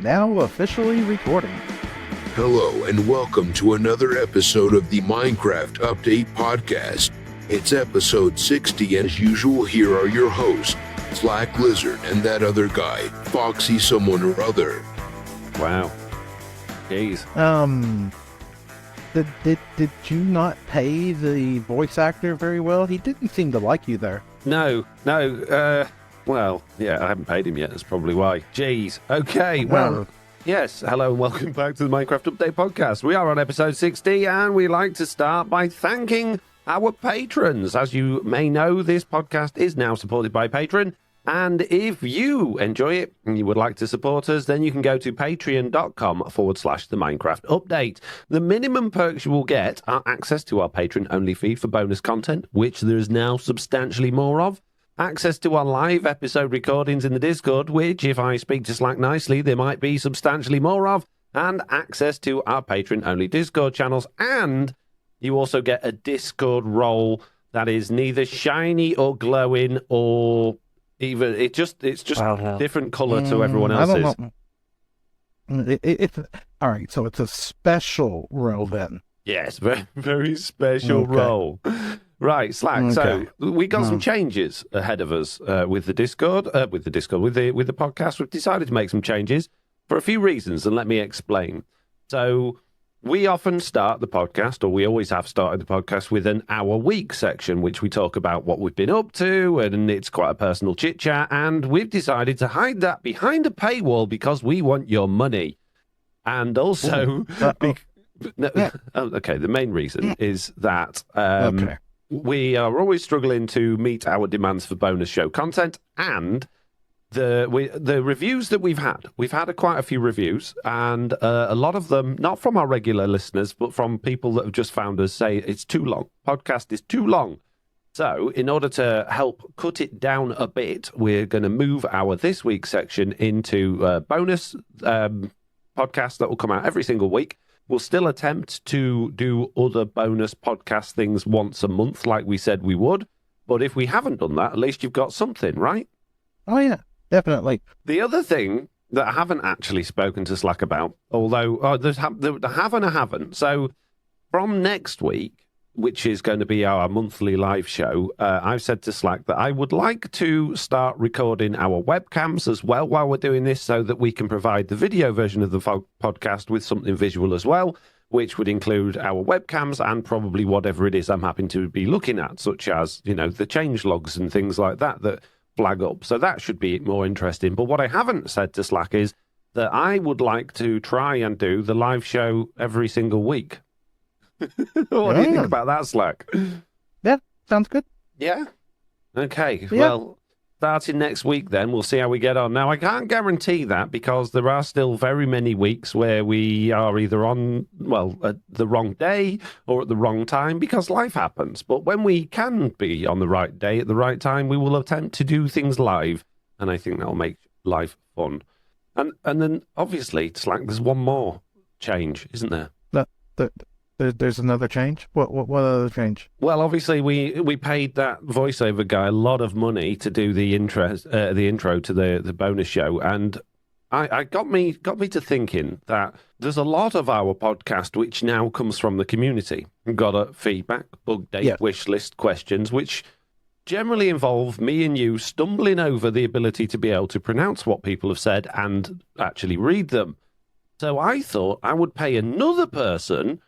now officially recording. Hello and welcome to another episode of the Minecraft Update Podcast. It's episode 60, and as usual, here are your hosts, Slack Lizard and that other guy, Foxy someone or other. Wow. Jeez. Did you not pay the voice actor very well? He didn't seem to like you there. No. Well, yeah, I haven't paid him yet. That's probably why. Jeez. Okay, well, yes. Hello and welcome back to the Minecraft Update Podcast. We are on episode 60, and we like to start by thanking our patrons. As you may know, this podcast is now supported by Patreon. And if you enjoy it and you would like to support us, then you can go to patreon.com/the Minecraft Update. The minimum perks you will get are access to our Patreon-only feed for bonus content, which there is now substantially more of, access to our live episode recordings in the Discord, which, if I speak to Slack nicely, there might be substantially more of, and access to our Patreon-only Discord channels. And you also get a Discord role that is neither shiny or glowing or even it's just different color to everyone else's. It's all right. So it's a special role then. Yes, very very special role. Right, Slack. Okay. So we got some changes ahead of us with the podcast. We've decided to make some changes for a few reasons, and let me explain. So we often start the podcast, or we always have started the podcast, with an Our Week section, which we talk about what we've been up to, and it's quite a personal chit-chat, and we've decided to hide that behind a paywall because we want your money. And also, the main reason is that we are always struggling to meet our demands for bonus show content, and the reviews that we've had quite a few reviews, and a lot of them not from our regular listeners, but from people that have just found us, say it's too long. Podcast is too long. So in order to help cut it down a bit, we're going to move our This Week section into a bonus podcast that will come out every single week. We'll still attempt to do other bonus podcast things once a month like we said we would, but if we haven't done that, at least you've got something, right? Oh yeah, definitely. The other thing that I haven't actually spoken to Slack about, although there have and I haven't. So from next week, which is going to be our monthly live show, I've said to Slack that I would like to start recording our webcams as well while we're doing this, so that we can provide the video version of the podcast with something visual as well, which would include our webcams and probably whatever it is I'm happy to be looking at, such as, the change logs and things like that flag up. So that should be more interesting. But what I haven't said to Slack is that I would like to try and do the live show every single week. What do you think about that, Slack? Yeah, sounds good. Yeah? Okay, yeah. Well, starting next week then, we'll see how we get on. Now, I can't guarantee that because there are still very many weeks where we are either on, at the wrong day or at the wrong time because life happens. But when we can be on the right day at the right time, we will attempt to do things live, and I think that'll make life fun. And then, obviously, Slack, there's one more change, isn't there? There's another change? What other change? Well, obviously, we paid that voiceover guy a lot of money to do the intro to the bonus show, and I got me to thinking that there's a lot of our podcast which now comes from the community. We've got a feedback, Bugdate, wish list questions, which generally involve me and you stumbling over the ability to be able to pronounce what people have said and actually read them. So I thought I would pay another person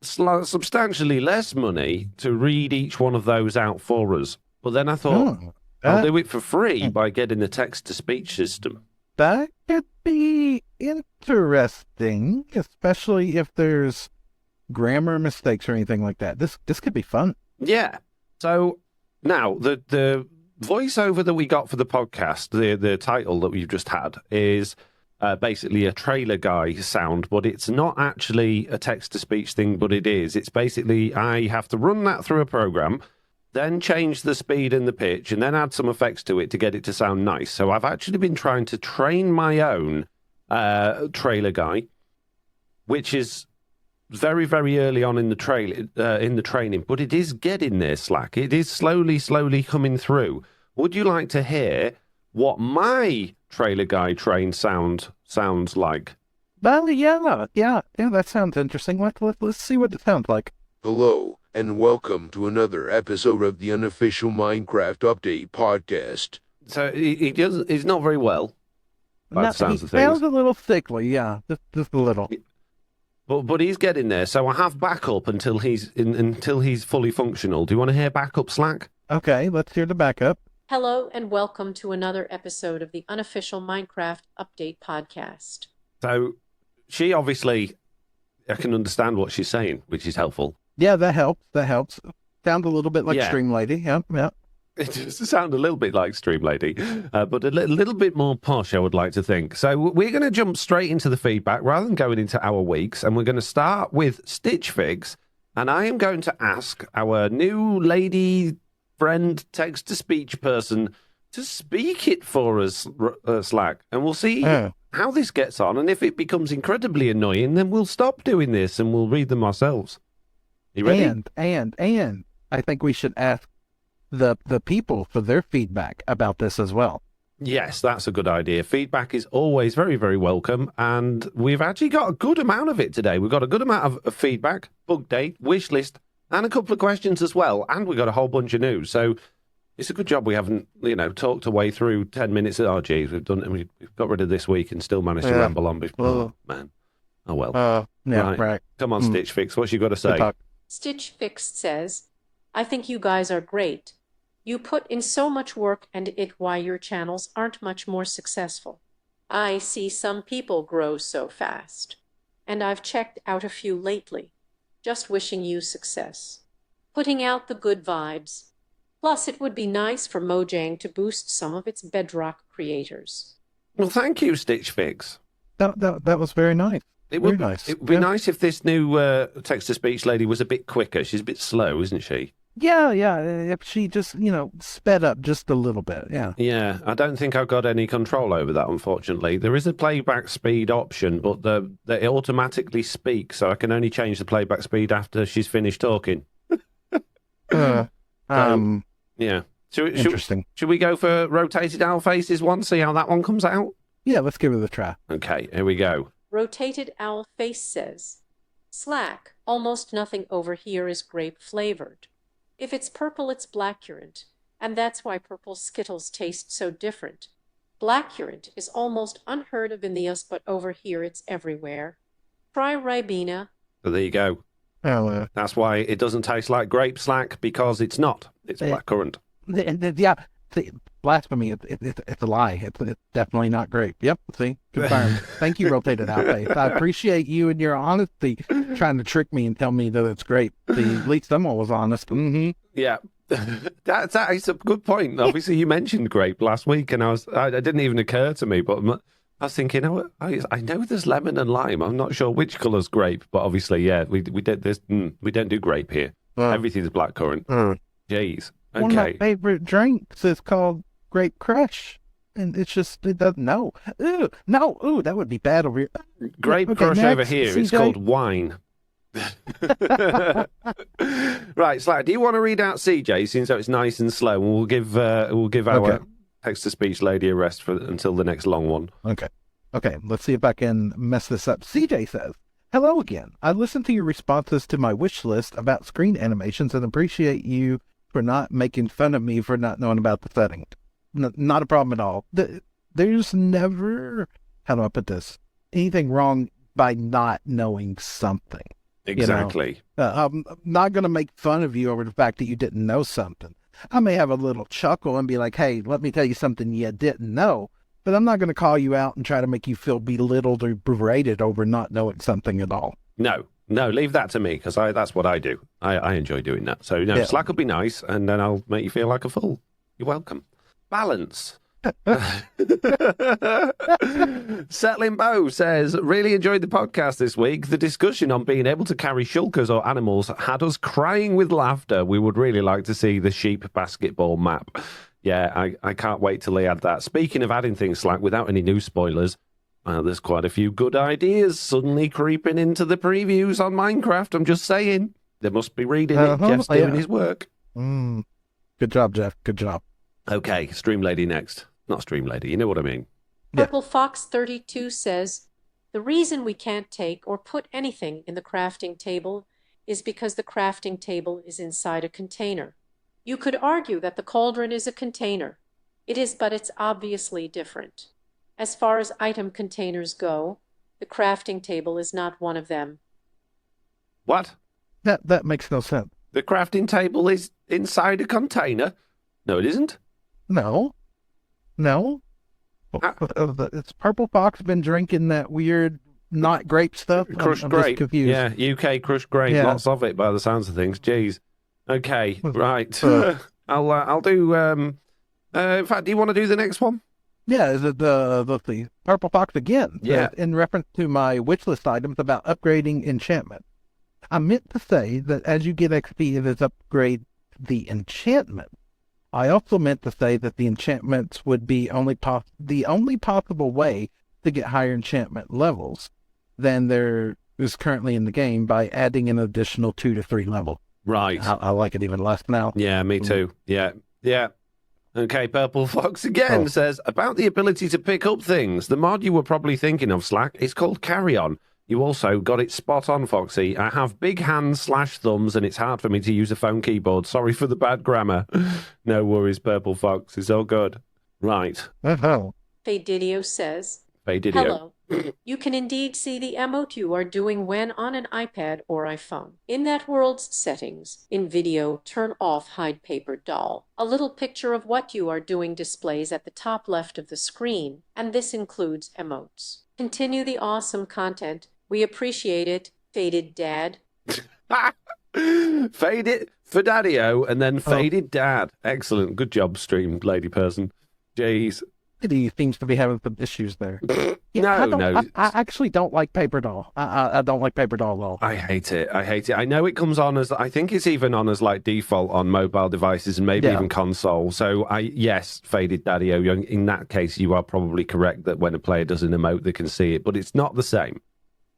substantially less money to read each one of those out for us. But then I thought, I'll do it for free by getting the text-to-speech system. That could be interesting, especially if there's grammar mistakes or anything like that. This could be fun. Yeah. So now, the voiceover that we got for the podcast, the title that we've just had, is basically a trailer guy sound, but it's not actually a text-to-speech thing, but it is. It's basically, I have to run that through a program, then change the speed and the pitch, and then add some effects to it to get it to sound nice. So I've actually been trying to train my own trailer guy, which is very, very early on in the training, but it is getting there, Slack. It is slowly coming through. Would you like to hear what my trailer guy train sounds like. Well, yeah, that sounds interesting. Let's see what it sounds like. Hello, and welcome to another episode of the unofficial Minecraft Update podcast. So he's not very well. By the sounds of things. Sounds a little sickly, yeah, just a little. But he's getting there. So I have backup until he's fully functional. Do you want to hear backup, Slack? Okay, let's hear the backup. Hello and welcome to another episode of the unofficial Minecraft Update podcast. So she obviously, I can understand what she's saying, which is helpful. Yeah, that helps. Sounds a little bit like Stream Lady. Yeah. It does sound a little bit like Stream Lady, but a little bit more posh, I would like to think. So we're going to jump straight into the feedback rather than going into our weeks, and we're going to start with Stitch Figs, and I am going to ask our new lady friend text-to-speech person to speak it for us, Slack, and we'll see how this gets on, and if it becomes incredibly annoying, then we'll stop doing this and we'll read them ourselves. You ready? And I think we should ask the people for their feedback about this as well. Yes, that's a good idea. Feedback is always very, very welcome, and we've actually got a good amount of it today. We've got a good amount of feedback, Bugdate, wish list, and a couple of questions as well, and we've got a whole bunch of news. So it's a good job we haven't, talked our way through 10 minutes. Oh, geez, we've got rid of this week and still managed to ramble on. Oh, man. Oh, well. Right. Come on, Stitch Fix. What you got to say? Stitch Fix says, I think you guys are great. You put in so much work and it why your channels aren't much more successful. I see some people grow so fast. And I've checked out a few lately. Just wishing you success. Putting out the good vibes. Plus, it would be nice for Mojang to boost some of its Bedrock creators. Well, thank you, Stitch Fix. That was very nice. It would be nice if this new text-to-speech lady was a bit quicker. She's a bit slow, isn't she? Yeah. If she just, sped up just a little bit, yeah. Yeah, I don't think I've got any control over that, unfortunately. There is a playback speed option, but it automatically speaks, so I can only change the playback speed after she's finished talking. Yeah. Interesting. Should we go for rotated owl faces one, see how that one comes out? Yeah, let's give it a try. Okay, here we go. Rotated Owl Face says, Slack, almost nothing over here is grape flavored. If it's purple, it's blackcurrant, and that's why purple Skittles taste so different. Blackcurrant is almost unheard of in the US, but over here it's everywhere. Try Ribena. So there you go. That's why it doesn't taste like grape, Slack, because it's not. It's blackcurrant. Yeah, blasphemy. It's a lie. It's definitely not grape. Yep, see? Confirmed. Thank you, Rotated Out Face. I appreciate you and your honesty trying to trick me and tell me that it's grape. See, at least someone was honest. Mm-hmm. Yeah. That's a good point. Obviously, you mentioned grape last week, and it didn't even occur to me, but I was thinking, I know there's lemon and lime. I'm not sure which colour's grape, but obviously, yeah, we did this. We don't do grape here. Everything's blackcurrant. Jeez. Okay. One of my favorite drinks is called Grape Crush, and it doesn't. No, that would be bad over here. Grape Crush next, over here. It's called wine. Right, Slack. Do you want to read out CJ, since it's nice and slow, and we'll give our text-to-speech lady a rest until the next long one. Okay. Let's see if I can mess this up. CJ says, "Hello again. I listened to your responses to my wish list about screen animations and appreciate you for not making fun of me for not knowing about the setting. Not a problem at all. There's never, how do I put this, anything wrong by not knowing something. Exactly. I'm not going to make fun of you over the fact that you didn't know something. I may have a little chuckle and be like, hey, let me tell you something you didn't know, but I'm not going to call you out and try to make you feel belittled or berated over not knowing something at all. No, leave that to me, because that's what I do. I enjoy doing that. So, Slack will be nice, and then I'll make you feel like a fool. You're welcome. Balance. Settling Bow says, really enjoyed the podcast this week. The discussion on being able to carry shulkers or animals had us crying with laughter. We would really like to see the sheep basketball map. Yeah, I can't wait till they add that. Speaking of adding things, Slack, without any new spoilers, there's quite a few good ideas suddenly creeping into the previews on Minecraft. I'm just saying. They must be reading it. Jeff's doing his work. Good job, Jeff. Good job. Okay, Stream Lady next. Not Stream Lady, you know what I mean. Yeah. Purple Fox 32 says, the reason we can't take or put anything in the crafting table is because the crafting table is inside a container. You could argue that the cauldron is a container. It is, but it's obviously different. As far as item containers go, the crafting table is not one of them. What? That makes no sense. The crafting table is inside a container? No, it isn't. No. It's Purple Fox been drinking that weird not grape stuff. Crushed I'm grape. just confused. Yeah, UK crushed grape. Yeah. Lots of it by the sounds of things. Jeez. Okay, right. I'll do. In fact, do you want to do the next one? Yeah, is it let's see, Purple Fox again? Yeah. In reference to my wish list items about upgrading enchantment. I meant to say that as you get XP, it is upgrade the enchantment. I also meant to say that the enchantments would be the only possible way to get higher enchantment levels than there is currently in the game by adding an additional 2 to 3 levels. Right. I like it even less now. Yeah, me too. Yeah. Okay, Purple Fox again says, about the ability to pick up things. The mod you were probably thinking of, Slack, is called Carry On. You also got it spot on, Foxy. I have big hands / thumbs, and it's hard for me to use a phone keyboard. Sorry for the bad grammar. No worries, Purple Fox. It's all good. Right. Oh. Fadidio says, Fadidio. hello. You can indeed see the emote you are doing when on an iPad or iPhone. In that world's settings, in video, turn off hide paper doll. A little picture of what you are doing displays at the top left of the screen, and this includes emotes. Continue the awesome content. We appreciate it. Faded Dad. Faded for Daddy-O and then Faded Dad. Excellent. Good job, streamed lady person. Jeez. He seems to be having some issues there. No. I actually don't like paper doll. I don't like paper doll at all. I hate it. I know it comes on as, I think it's even on as like default on mobile devices and maybe even console. So yes, Faded Daddy-O, in that case, you are probably correct that when a player does an emote, they can see it, but it's not the same.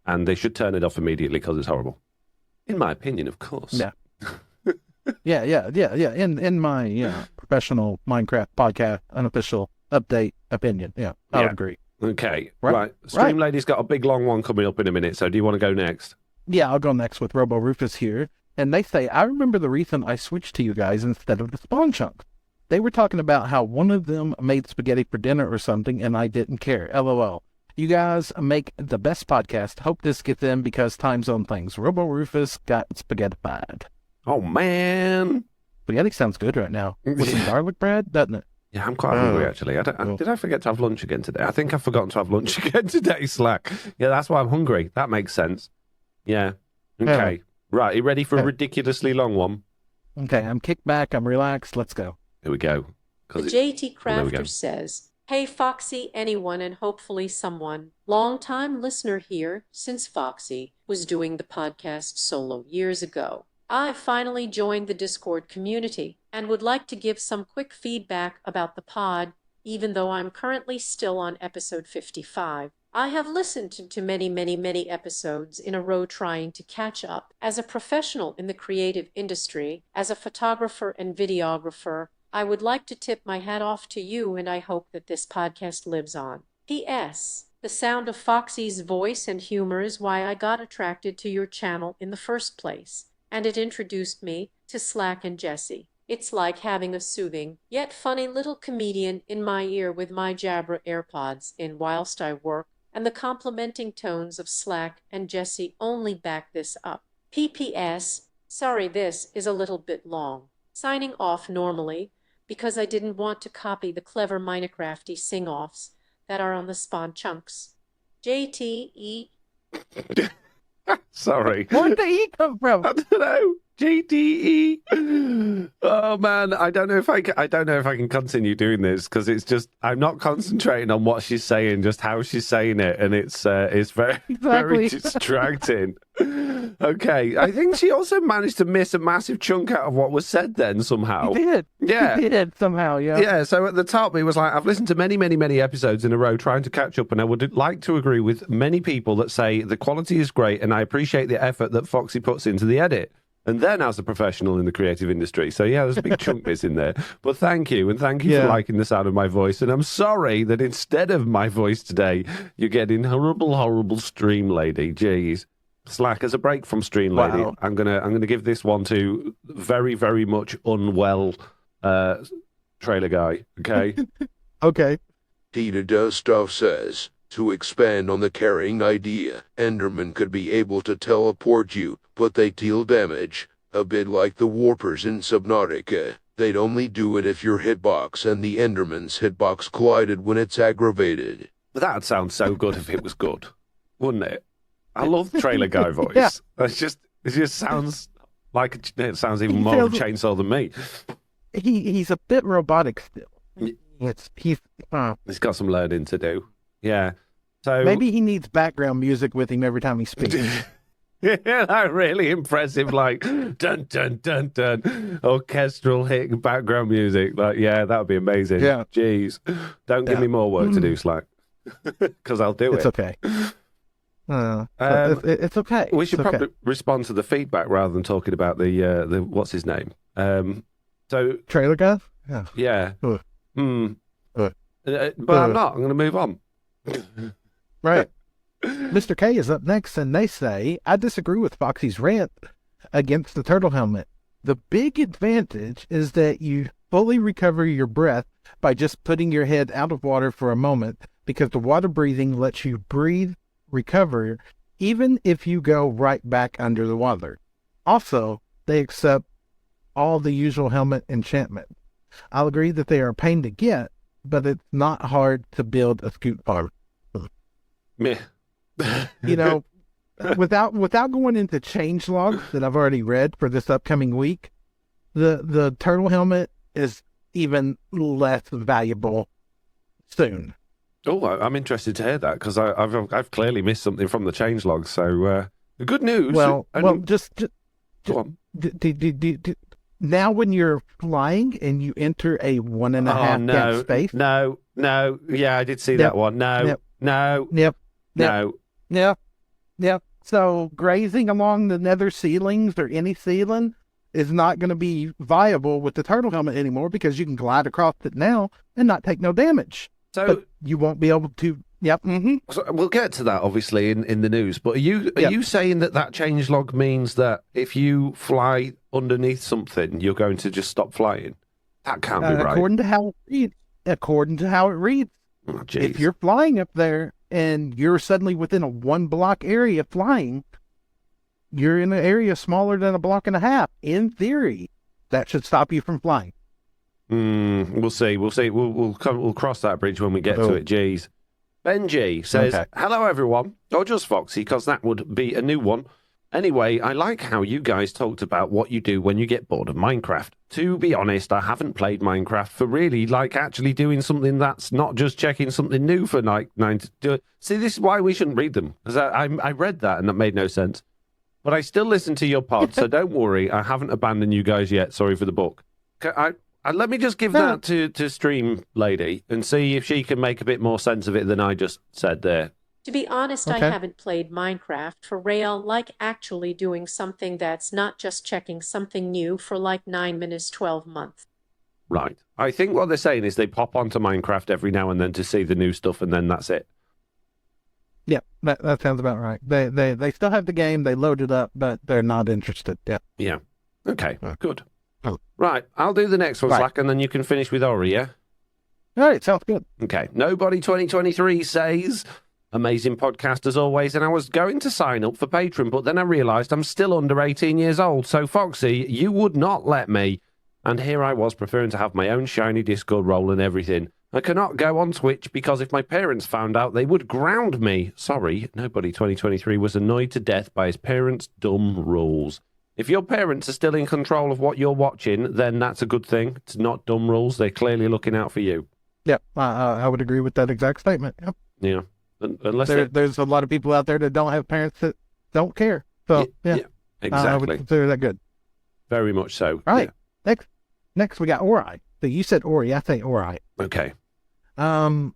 And they should turn it off immediately because it's horrible. In my opinion, of course. Yeah. Yeah. In my professional Minecraft podcast unofficial update opinion. Yeah, I would agree. Okay, right. Stream Lady's got a big long one coming up in a minute, so do you want to go next? Yeah, I'll go next with Robo Rufus here. And they say, I remember the reason I switched to you guys instead of the spawn chunks. They were talking about how one of them made spaghetti for dinner or something, and I didn't care. LOL. You guys make the best podcast. Hope this gets in because time zone things. Robo Rufus got spaghettified. Oh, man. Spaghetti sounds good right now. With some garlic bread, doesn't it? Yeah, I'm quite hungry, actually. Did I forget to have lunch again today? I think I've forgotten to have lunch again today, Slack. Yeah, that's why I'm hungry. That makes sense. Yeah. Okay. Right, you ready for a ridiculously long one? Okay, I'm kicked back. I'm relaxed. Let's go. Here we go. The JT Crafter says, hey, Foxy, anyone and hopefully someone. Long-time listener here since Foxy was doing the podcast solo years ago. I finally joined the Discord community and would like to give some quick feedback about the pod, even though I'm currently still on episode 55. I have listened to many episodes in a row trying to catch up. As a professional in the creative industry, as a photographer and videographer, I would like to tip my hat off to you, and I hope that this podcast lives on. P.S. The sound of Foxy's voice and humor is why I got attracted to your channel in the first place, and it introduced me to Slack and Jesse. It's like having a soothing, yet funny little comedian in my ear with my Jabra AirPods in whilst I work, and the complimenting tones of Slack and Jesse only back this up. P.P.S. Sorry this is a little bit long. Signing off normally, because I didn't want to copy the clever Minecrafty sing-offs that are on the spawn chunks. JTE. Sorry. Where'd the E come from? I don't know. GTE. Oh man, I don't know if I can continue doing this because it's just I'm not concentrating on what she's saying, just how she's saying it, and it's very very distracting. Okay, I think she also managed to miss a massive chunk out of what was said then somehow. He did. Yeah. He did somehow, yeah. Yeah, so at the top it was like, I've listened to many episodes in a row trying to catch up, and I would like to agree with many people that say the quality is great and I appreciate the effort that Foxy puts into the edit. and then as a professional in the creative industry. So yeah, there's a big chunk missing there. But thank you, and thank you for liking the sound of my voice. And I'm sorry that instead of my voice today, you're getting horrible Stream Lady. Jeez. Slack, as a break from Stream Lady, Wow. I'm gonna give this one to very, very much unwell trailer guy. Okay. Okay. Tita Does Stuff says, to expand on the carrying idea, Enderman could be able to teleport you, but they deal damage, a bit like the Warpers in Subnautica. They'd only do it if your hitbox and the Enderman's hitbox collided when it's aggravated. That'd sound so good if it was good, wouldn't it? I love the trailer guy voice. Yeah. It just sounds like it sounds even more of a chainsaw than me. He's a bit robotic still. He's got some learning to do. Yeah. So maybe he needs background music with him every time he speaks. yeah, that really impressive, like dun dun dun dun, orchestral hit background music. Like, yeah, that would be amazing. Yeah. Jeez, don't give me more work to do, Slack, because I'll do It's it. okay. It's okay. We should It's probably okay. respond to the feedback rather than talking about the what's his name. So Trailer guy. Yeah. yeah. Ugh. But I'm not. I'm going to move on. Right. Mr. K is up next, and they say, I disagree with Foxy's rant against the turtle helmet. The big advantage is that you fully recover your breath by just putting your head out of water for a moment, because the water breathing lets you breathe, recover, even if you go right back under the water. Also, they accept all the usual helmet enchantment. I'll agree that they are a pain to get, but it's not hard to build a scoot farm. Meh. You know, without going into change logs that I've already read for this upcoming week, the turtle helmet is even less valuable soon. Oh, I'm interested to hear that, because I've clearly missed something from the change log. So good news. Well, just go on. Now when you're flying and you enter a 1.5 gap space. No. Yeah, I did see that one. No. Yep. So grazing along the nether ceilings or any ceiling is not going to be viable with the turtle helmet anymore, because you can glide across it now and not take no damage. So but you won't be able to. Yep. Mm-hmm. So we'll get to that obviously in the news. But are you saying that change log means that if you fly underneath something, you're going to just stop flying? That can't be right. According to how it reads. Oh, geez. If you're flying up there and you're suddenly within a 1 block area flying, you're in an area smaller than 1.5 blocks. In theory, that should stop you from flying. We'll see. We'll cross that bridge when we get to it. Jeez. Benji says, Hello everyone, or just Foxy, because that would be a new one. Anyway, I like how you guys talked about what you do when you get bored of Minecraft. To be honest, I haven't played Minecraft for really, actually doing something that's not just checking something new for night 9 to do it. See, this is why we shouldn't read them, because I read that and that made no sense. But I still listen to your pod, so don't worry, I haven't abandoned you guys yet. Sorry for the book. Let me just give that to Stream Lady and see if she can make a bit more sense of it than I just said there. To be honest, I haven't played Minecraft for real, like actually doing something that's not just checking something new for 9 minutes, 12 months. Right. I think what they're saying is they pop onto Minecraft every now and then to see the new stuff, and then that's it. Yeah, that sounds about right. They still have the game, they load it up, but they're not interested. Yeah. Yeah. Okay, good. Oh. Right, I'll do the next one, Slack, and then you can finish with Ori, yeah? All right, sounds good. Okay. Nobody 2023 says, amazing podcast as always, and I was going to sign up for Patreon, but then I realised I'm still under 18 years old, so Foxy, you would not let me. And here I was preferring to have my own shiny Discord role and everything. I cannot go on Twitch because if my parents found out, they would ground me. Sorry, Nobody 2023 was annoyed to death by his parents' dumb rules. If your parents are still in control of what you're watching, then that's a good thing. It's not dumb rules. They're clearly looking out for you. Yep, I would agree with that exact statement. Yep. Yeah. Unless there's a lot of people out there that don't have parents that don't care. So, yeah. Exactly. I would consider that good. Very much so. All right. Yeah. Next we got Ori. So you said Ori, I say Ori. Okay. Hi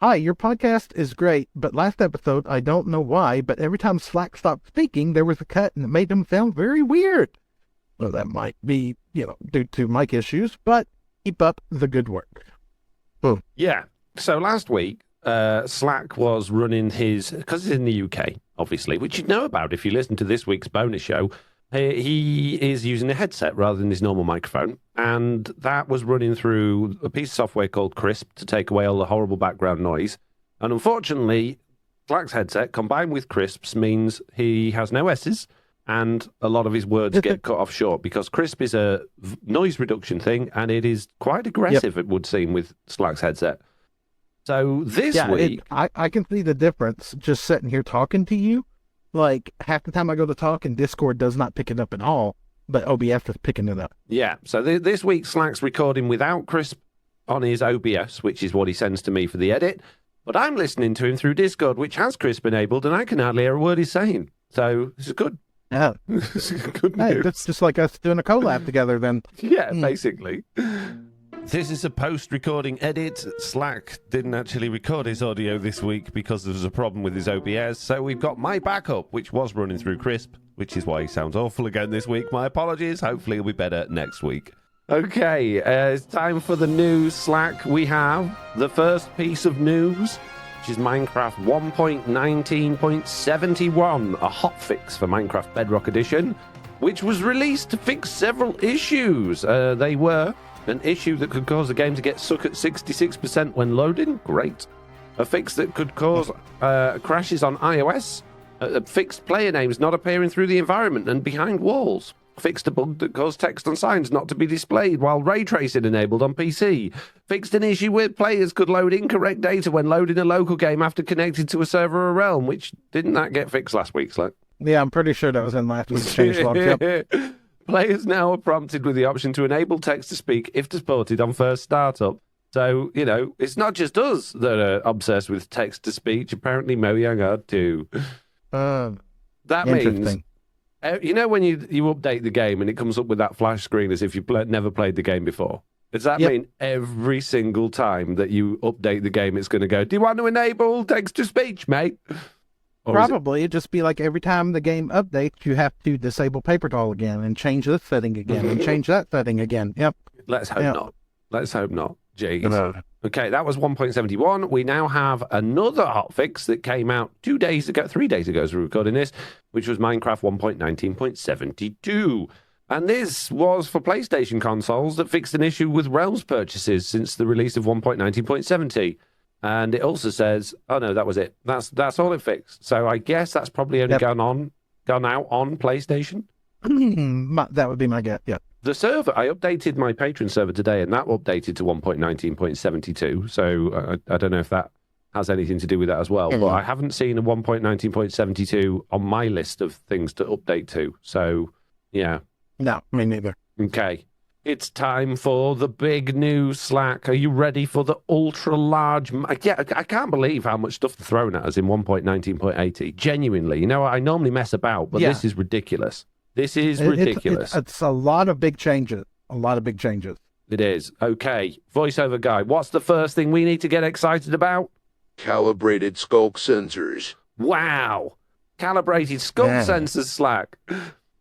Hi, your podcast is great, but last episode, I don't know why, but every time Slack stopped speaking, there was a cut and it made him sound very weird. Well, that might be, due to mic issues, but keep up the good work. Yeah. So last week, Slack was running because it's in the UK, obviously, which you'd know about if you listen to this week's bonus show. He is using a headset rather than his normal microphone, and that was running through a piece of software called Crisp to take away all the horrible background noise. And unfortunately, Slack's headset combined with Crisp's means he has no S's, and a lot of his words get cut off short because Crisp is a noise reduction thing, and it is quite aggressive, it would seem, with Slack's headset. So this week... I can see the difference just sitting here talking to you. Like, half the time I go to talk and Discord does not pick it up at all, but OBS is picking it up. Yeah, so this week Slack's recording without Crisp on his OBS, which is what he sends to me for the edit, but I'm listening to him through Discord, which has Crisp enabled, and I can hardly hear a word he's saying. So, this is good. Yeah. This is good news. Hey, that's just like us doing a collab together then. Yeah, basically. This is a post-recording edit. Slack didn't actually record his audio this week because there was a problem with his OBS, so we've got my backup, which was running through Crisp, which is why he sounds awful again this week. My apologies. Hopefully it'll be better next week. Okay, it's time for the news, Slack. We have the first piece of news, which is Minecraft 1.19.71, a hotfix for Minecraft Bedrock Edition, which was released to fix several issues. They were... an issue that could cause the game to get stuck at 66% when loading. Great. A fix that could cause crashes on iOS. Fixed player names not appearing through the environment and behind walls. Fixed a bug that caused text on signs not to be displayed while ray tracing enabled on PC. Fixed an issue where players could load incorrect data when loading a local game after connected to a server or realm, which didn't that get fixed last week, Slack? Yeah, I'm pretty sure that was in last week's changelog. Yep. Players now are prompted with the option to enable text-to-speak if supported on first startup. So, it's not just us that are obsessed with text-to-speech. Apparently, Mojang are too. That means, when you update the game and it comes up with that flash screen as if you've never played the game before? Does that mean every single time that you update the game, it's going to go, do you want to enable text-to-speech, mate? Or probably. It'd just be like every time the game updates, you have to disable paper doll again and change this setting again and change that setting again. Yep. Let's hope not. Let's hope not. Jeez. No. Okay, that was 1.71. We now have another hotfix that came out 3 days ago as we're recording this, which was Minecraft 1.19.72. And this was for PlayStation consoles that fixed an issue with Realms purchases since the release of 1.19.70. And it also says, oh no, that was it. That's all it fixed. So I guess that's probably only gone out on PlayStation. That would be my guess, yeah. The server, I updated my Patreon server today, and that updated to 1.19.72. So I don't know if that has anything to do with that as well. But I haven't seen a 1.19.72 on my list of things to update to. So, yeah. No, me neither. Okay. It's time for the big news, Slack. Are you ready for the ultra-large... Yeah, I can't believe how much stuff they're throwing at us in 1.19.80. Genuinely. I normally mess about, but this is ridiculous. This is ridiculous. It's a lot of big changes. It is. Okay. Voiceover guy, what's the first thing we need to get excited about? Calibrated Sculk sensors. Wow. Calibrated Sculk sensors, Slack.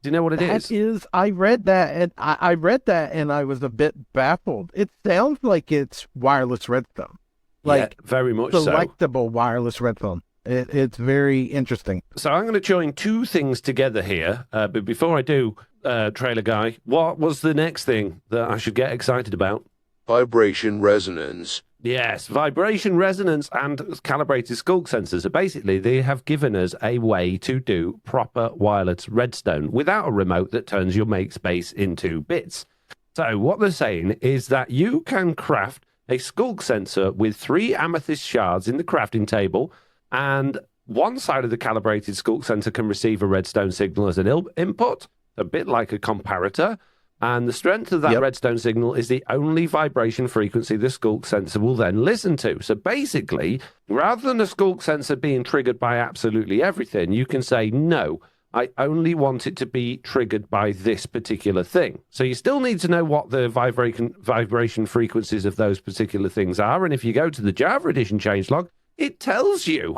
Do you know what it is? I read that, and I read that, and I was a bit baffled. It sounds like it's wireless redstone, very much selectable wireless redstone. It's very interesting. So I'm going to join two things together here. But before I do, trailer guy, what was the next thing that I should get excited about? Vibration resonance. Yes, vibration resonance and calibrated Sculk sensors. So basically, they have given us a way to do proper wireless redstone without a remote that turns your make space into bits. So what they're saying is that you can craft a Sculk sensor with 3 amethyst shards in the crafting table, and one side of the calibrated Sculk sensor can receive a redstone signal as an input, a bit like a comparator. And the strength of that redstone signal is the only vibration frequency the Sculk sensor will then listen to. So basically, rather than a Sculk sensor being triggered by absolutely everything, you can say, no, I only want it to be triggered by this particular thing. So you still need to know what the vibration frequencies of those particular things are. And if you go to the Java Edition changelog, it tells you.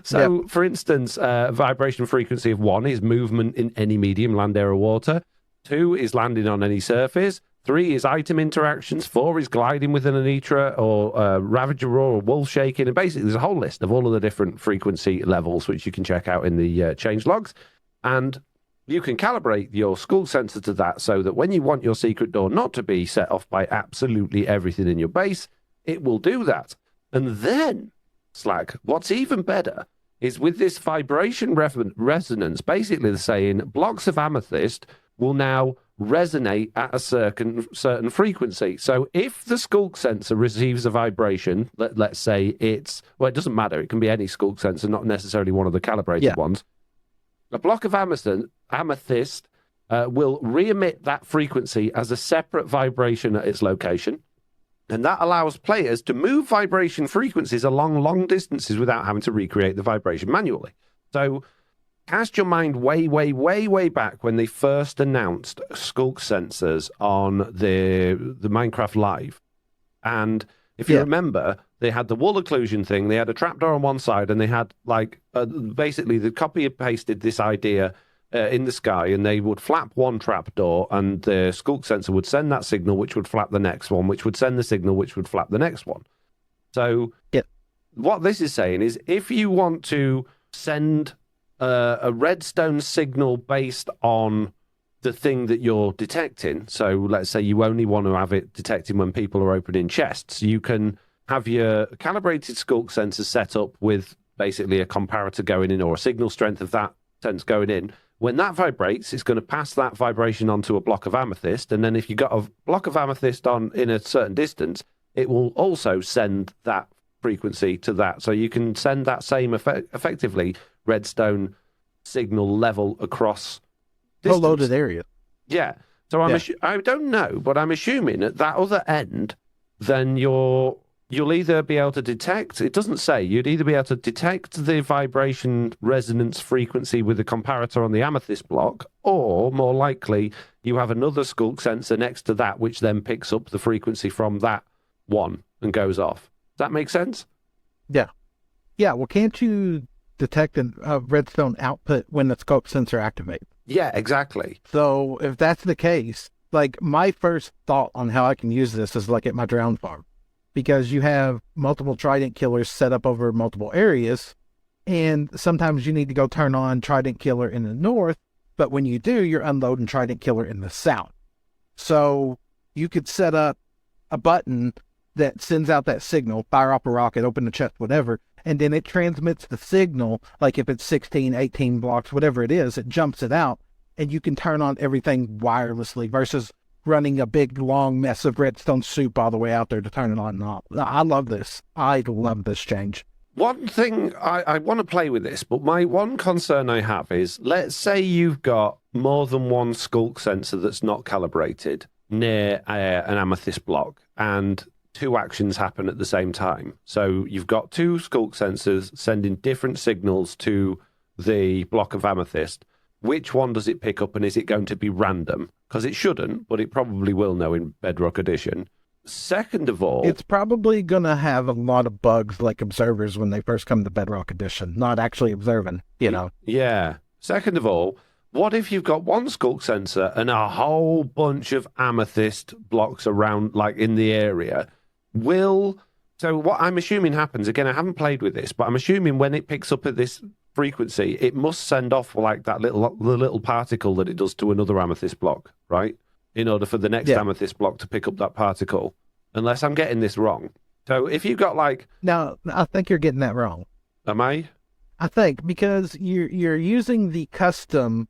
So, for instance, vibration frequency of 1 is movement in any medium, land, air, or water. 2 is landing on any surface. 3 is item interactions. 4 is gliding within an Anitra or Ravager roar or wolf shaking. And basically, there's a whole list of all of the different frequency levels, which you can check out in the change logs. And you can calibrate your Sculk sensor to that so that when you want your secret door not to be set off by absolutely everything in your base, it will do that. And then, Slack, what's even better is with this vibration resonance, basically they're saying blocks of amethyst will now resonate at a certain frequency. So if the Sculk sensor receives a vibration, let's say it doesn't matter, it can be any Sculk sensor, not necessarily one of the calibrated ones. A block of amethyst will re-emit that frequency as a separate vibration at its location. And that allows players to move vibration frequencies along long distances without having to recreate the vibration manually. So cast your mind way, way, way, way back when they first announced Sculk sensors on the Minecraft Live. And if you remember, they had the wall occlusion thing, they had a trapdoor on one side, and they had basically the copy and pasted this idea in the sky, and they would flap one trapdoor, and the Sculk sensor would send that signal, which would flap the next one, which would send the signal, which would flap the next one. So what this is saying is if you want to send a redstone signal based on the thing that you're detecting, so let's say you only want to have it detecting when people are opening chests, you can have your calibrated Sculk sensor set up with basically a comparator going in or a signal strength of that sense going in. When that vibrates, it's going to pass that vibration onto a block of amethyst, and then if you've got a block of amethyst on in a certain distance, it will also send that frequency to that. So you can send that same effectively redstone signal level across distance. A loaded area. Yeah. So I don't know, but I'm assuming at that other end, then you'll either be able to detect, it doesn't say, you'd either be able to detect the vibration resonance frequency with the comparator on the amethyst block, or more likely, you have another Sculk sensor next to that, which then picks up the frequency from that one and goes off. Does that make sense? Yeah. Yeah, well, can't you detect a redstone output when the Sculk sensor activates? Yeah, exactly. So if that's the case, like my first thought on how I can use this is like at my drown farm. Because you have multiple trident killers set up over multiple areas, and sometimes you need to go turn on trident killer in the north, but when you do, you're unloading trident killer in the south. So you could set up a button that sends out that signal, fire up a rocket, open the chest, whatever, and then it transmits the signal, like if it's 16, 18 blocks, whatever it is, it jumps it out, and you can turn on everything wirelessly versus running a big, long mess of redstone soup all the way out there to turn it on and off. I love this. I love this change. One thing, I want to play with this, but my one concern I have is, let's say you've got more than one Sculk sensor that's not calibrated near an amethyst block, and two actions happen at the same time. So you've got two Sculk sensors sending different signals to the block of amethyst. Which one does it pick up, and is it going to be random? Because it shouldn't, but it probably will know in Bedrock Edition. Second of all, it's probably going to have a lot of bugs like observers when they first come to Bedrock Edition, not actually observing, you know. Yeah. Second of all, what if you've got one Sculk sensor and a whole bunch of amethyst blocks around, like in the area? So what I'm assuming happens, again, I haven't played with this, but I'm assuming when it picks up at this frequency, it must send off like that little particle that it does to another amethyst block, right? In order for the next amethyst block to pick up that particle, unless I'm getting this wrong. So if you've got like... No, I think you're getting that wrong. Am I? I think, because you're using the custom,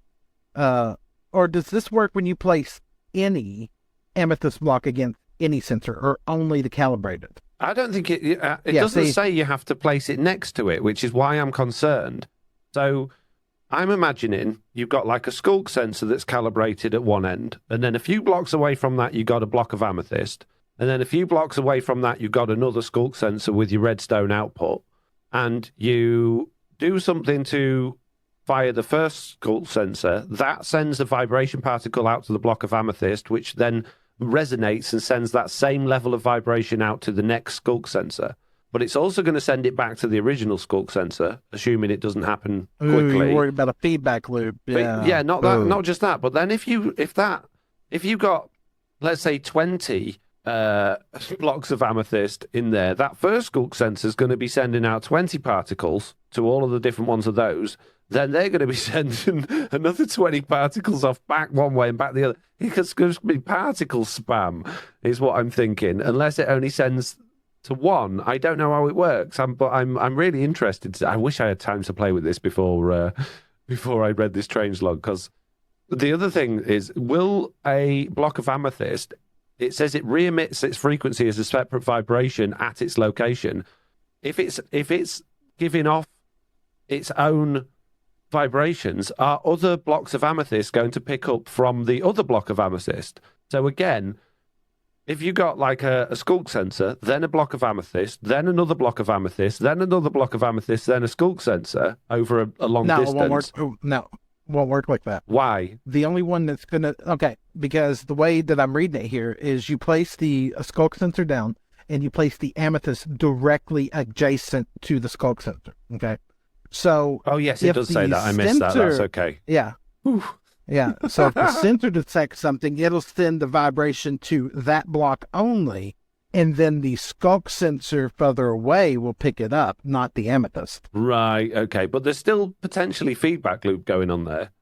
or does this work when you place any amethyst block against any sensor, or only the calibrated? I don't think it doesn't say you have to place it next to it, which is why I'm concerned. So I'm imagining you've got like a Sculk sensor that's calibrated at one end, and then a few blocks away from that, you've got a block of amethyst. And then a few blocks away from that, you've got another Sculk sensor with your redstone output. And you do something to via the first Sculk sensor, that sends a vibration particle out to the block of amethyst, which then resonates and sends that same level of vibration out to the next Sculk sensor. But it's also going to send it back to the original Sculk sensor, assuming it doesn't happen quickly. Ooh, you're worried about a feedback loop. Yeah, but, yeah, not just that. But then if you got, let's say, 20 blocks of amethyst in there, that first Sculk sensor is going to be sending out 20 particles to all of the different ones of those. Then they're going to be sending another 20 particles off back one way and back the other. It's going to be particle spam, is what I'm thinking. Unless it only sends to one, I don't know how it works. But I'm really interested. I wish I had time to play with this before I read this changelog. Because the other thing is, will a block of amethyst? It says it re-emits its frequency as a separate vibration at its location. If it's giving off its own vibrations, are other blocks of amethyst going to pick up from the other block of amethyst? So again, if you got like a Sculk sensor, then a block of amethyst, then another block of amethyst, then another block of amethyst, then a Sculk sensor over a long distance. Won't work like that. Why? The only one that's because the way that I'm reading it here is you place the Sculk sensor down and you place the amethyst directly adjacent to the Sculk sensor. Okay. So. Oh yes, it does say that. I missed that. That's okay. Yeah. Oof. Yeah, so if the sensor detects something, it'll send the vibration to that block only, and then the Sculk sensor further away will pick it up, not the amethyst. Right, okay, but there's still potentially feedback loop going on there.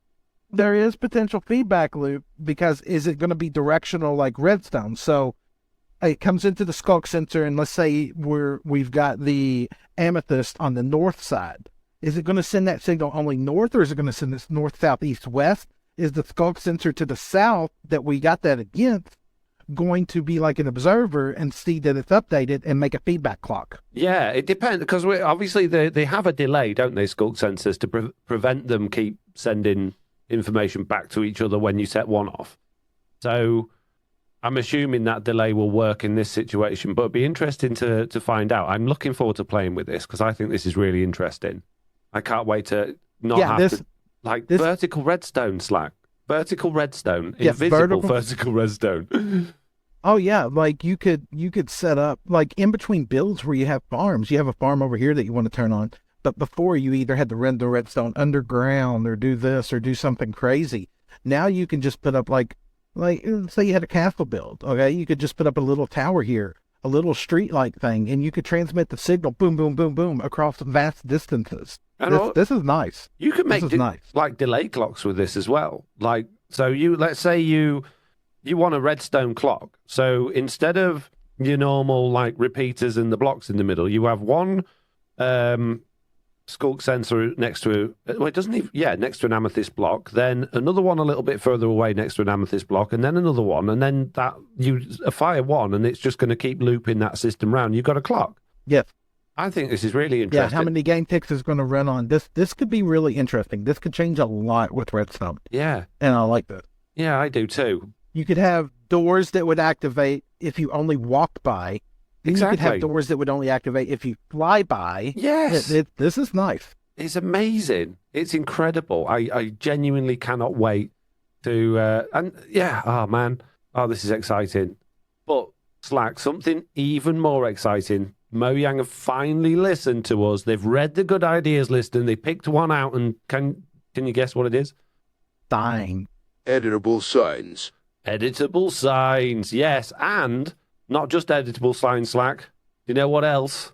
There is potential feedback loop, because is it going to be directional like redstone? So it comes into the Sculk sensor, and let's say we've got the amethyst on the north side. Is it going to send that signal only north, or is it going to send this north, south, east, west? Is the Sculk sensor to the south that we got that against going to be like an observer and see that it's updated and make a feedback clock? Yeah, it depends, because obviously they have a delay, don't they, Sculk sensors, to prevent them keep sending information back to each other when you set one off. So I'm assuming that delay will work in this situation, but it'd be interesting to find out. I'm looking forward to playing with this because I think this is really interesting. I can't wait to vertical redstone, Slack. Vertical redstone. Yeah, invisible vertical redstone. Oh yeah, like you could set up like in between builds where you have farms. You have a farm over here that you want to turn on, but before you either had to run the redstone underground or do this or do something crazy. Now you can just put up like say you had a castle build, okay? You could just put up a little tower here, a little street-like thing, and you could transmit the signal boom, boom, boom, boom across vast distances. This is nice. You could make like delay clocks with this as well. Like, so let's say you want a redstone clock. So instead of your normal like repeaters and the blocks in the middle, you have one Sculk sensor next to next to an amethyst block, then another one a little bit further away next to an amethyst block, and then another one, and then that you fire one, and it's just going to keep looping that system round. You've got a clock. Yes. I think this is really interesting. Yeah, how many game ticks is going to run on this? This could be really interesting. This could change a lot with redstone. Yeah. And I like this. Yeah, I do too. You could have doors that would activate if you only walked by. Exactly. You could have doors that would only activate if you fly by. Yes. This is nice. It's amazing. It's incredible. I genuinely cannot wait to... this is exciting. But, Slack, something even more exciting. Mojang have finally listened to us. They've read the good ideas list and they picked one out, and can you guess what it is? Dying. Editable signs. Editable signs, yes. And not just editable signs, Slack. You know what else?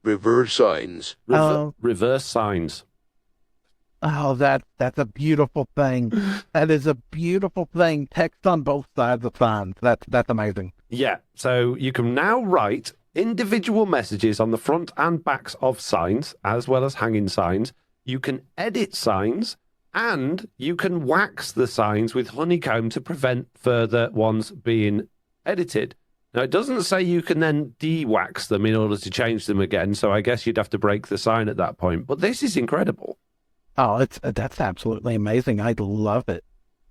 Reverse signs. Reverse signs. Oh, that's a beautiful thing. That is a beautiful thing. Text on both sides of signs. That's amazing. Yeah, so you can now write individual messages on the front and backs of signs, as well as hanging signs. You can edit signs, and you can wax the signs with honeycomb to prevent further ones being edited. Now, it doesn't say you can then de-wax them in order to change them again, so I guess you'd have to break the sign at that point. But this is incredible. Oh, that's absolutely amazing. I love it.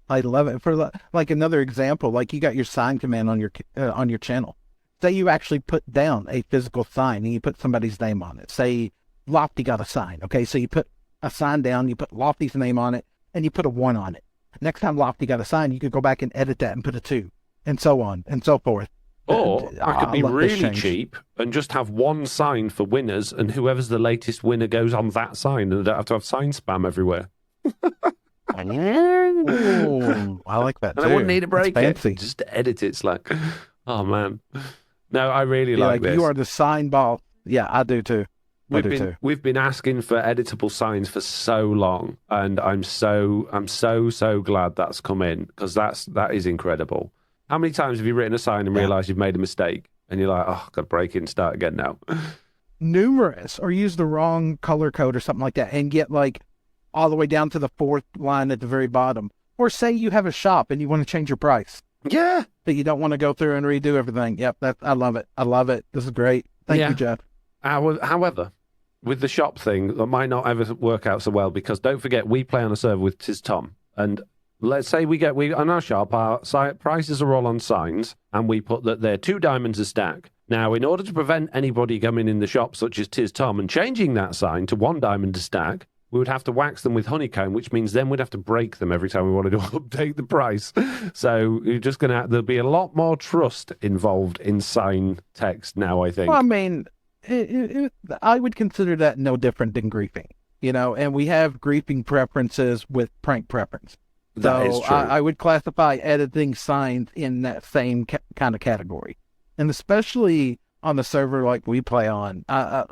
I love it. For like another example, like you got your sign command on your channel. Say you actually put down a physical sign and you put somebody's name on it. Say Lofty got a sign. Okay, so you put a sign down, you put Lofty's name on it, and you put a 1 on it. Next time Lofty got a sign, you could go back and edit that and put a 2, and so on and so forth. Or I could be love this really change. cheap and just have one sign for winners, and whoever's the latest winner goes on that sign, and I don't have to have sign spam everywhere. Ooh, I like that too. And I wouldn't need to break That's it. fancy. Just to edit it. It's like, oh man. No, I really Be like this. You are the sign ball. Yeah, I do too. We've been asking for editable signs for so long, and I'm so glad that's come in, because that is incredible. How many times have you written a sign and realised you've made a mistake, and you're like, oh, I've got to break it and start again now? Numerous, or use the wrong color code or something like that, and get like all the way down to the 4th line at the very bottom. Or say you have a shop and you want to change your price, Yeah. but you don't want to go through and redo everything. Yep, I love it. I love it. This is great. Thank you, Jeff. However, with the shop thing, that might not ever work out so well, because don't forget, we play on a server with Tis Tom, and let's say we on our shop, our prices are all on signs, and we put that they're 2 diamonds a stack. Now, in order to prevent anybody coming in the shop, such as Tis Tom, and changing that sign to 1 diamond a stack, we would have to wax them with honeycomb, which means then we'd have to break them every time we wanted to update the price. So you're just there'll be a lot more trust involved in sign text now, I think. Well, I mean, I would consider that no different than griefing, and we have griefing preferences with prank preference. That is So true. I would classify editing signs in that same kind of category. And especially on the server like we play on,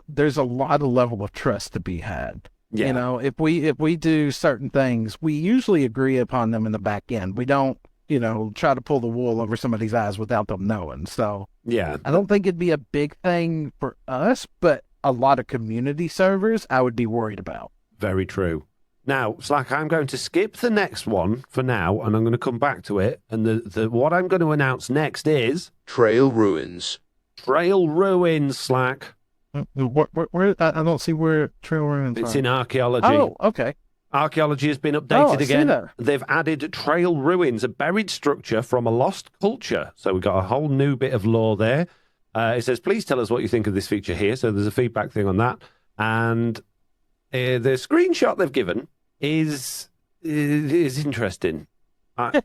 there's a lot of level of trust to be had. Yeah. If we do certain things, we usually agree upon them in the back end. We don't, try to pull the wool over somebody's eyes without them knowing. So Yeah. I don't think it'd be a big thing for us, but a lot of community servers I would be worried about. Very true. Now, Slack, I'm going to skip the next one for now, and I'm going to come back to it. And the what I'm going to announce next is Trail Ruins. Trail Ruins, Slack. Where I don't see where Trail Ruins It's are. in archaeology. Oh, okay. Archaeology has been Oh, updated I see again. that. They've added Trail Ruins, a buried structure from a lost culture. So we've got a whole new bit of lore there. It says, please tell us what you think of this feature here. So there's a feedback thing on that. And the screenshot they've given is interesting. I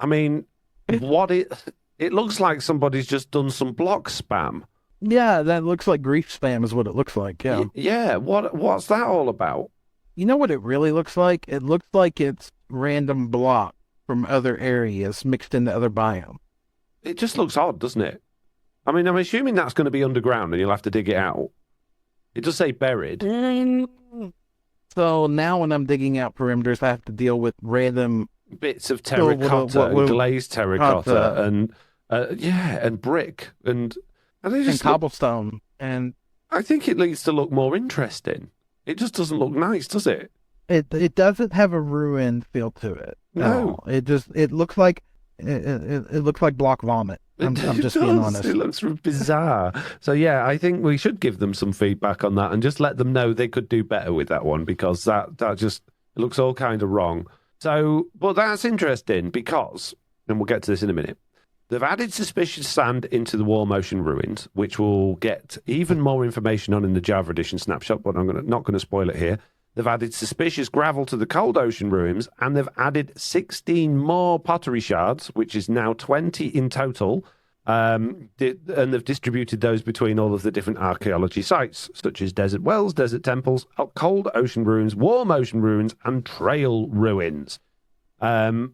mean, it looks like somebody's just done some block spam. Yeah, that looks like grief spam is what it looks like. Yeah. Yeah. What's that all about? You know what it really looks like? It looks like it's random block from other areas mixed into other biomes. It just looks odd, doesn't it? I mean, I'm assuming that's going to be underground and you'll have to dig it out. It does say buried. So now when I'm digging out perimeters, I have to deal with random Bits of terracotta and glazed terracotta and and brick and they just cobblestone. And I think it needs to look more interesting. It just doesn't look nice, does it? it doesn't have a ruin feel to it. No. It looks like it looks like block vomit. I'm just It being does. honest. It looks bizarre. So yeah, I think we should give them some feedback on that and just let them know they could do better with that one, because that just looks all kind of wrong. So, but that's interesting because, and we'll get to this in a minute, they've added suspicious sand into the War Motion ruins, which we'll get even more information on in the Java Edition snapshot, but I'm not going to spoil it here. They've added suspicious gravel to the Cold Ocean ruins, and they've added 16 more pottery shards, which is now 20 in total. And they've distributed those between all of the different archaeology sites, such as desert wells, desert temples, Cold Ocean ruins, Warm Ocean ruins, and trail ruins. So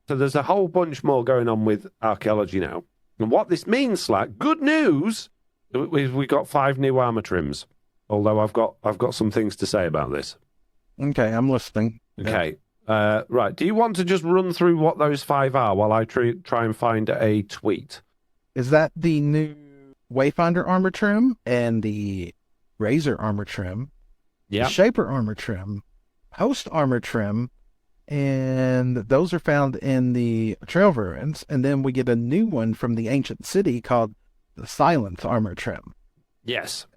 there's a whole bunch more going on with archaeology now. And what this means, Slack, good news, we got 5 new armor trims. Although I've got some things to say about this. Okay, I'm listening. Okay. Right. Do you want to just run through what those 5 are while I try and find a tweet? Is that the new Wayfinder armor trim and the Razor armor trim? Yeah. The Shaper armor trim, Host armor trim, and those are found in the Trail Ruins. And then we get a new one from the Ancient City called the Silence armor trim. Yes.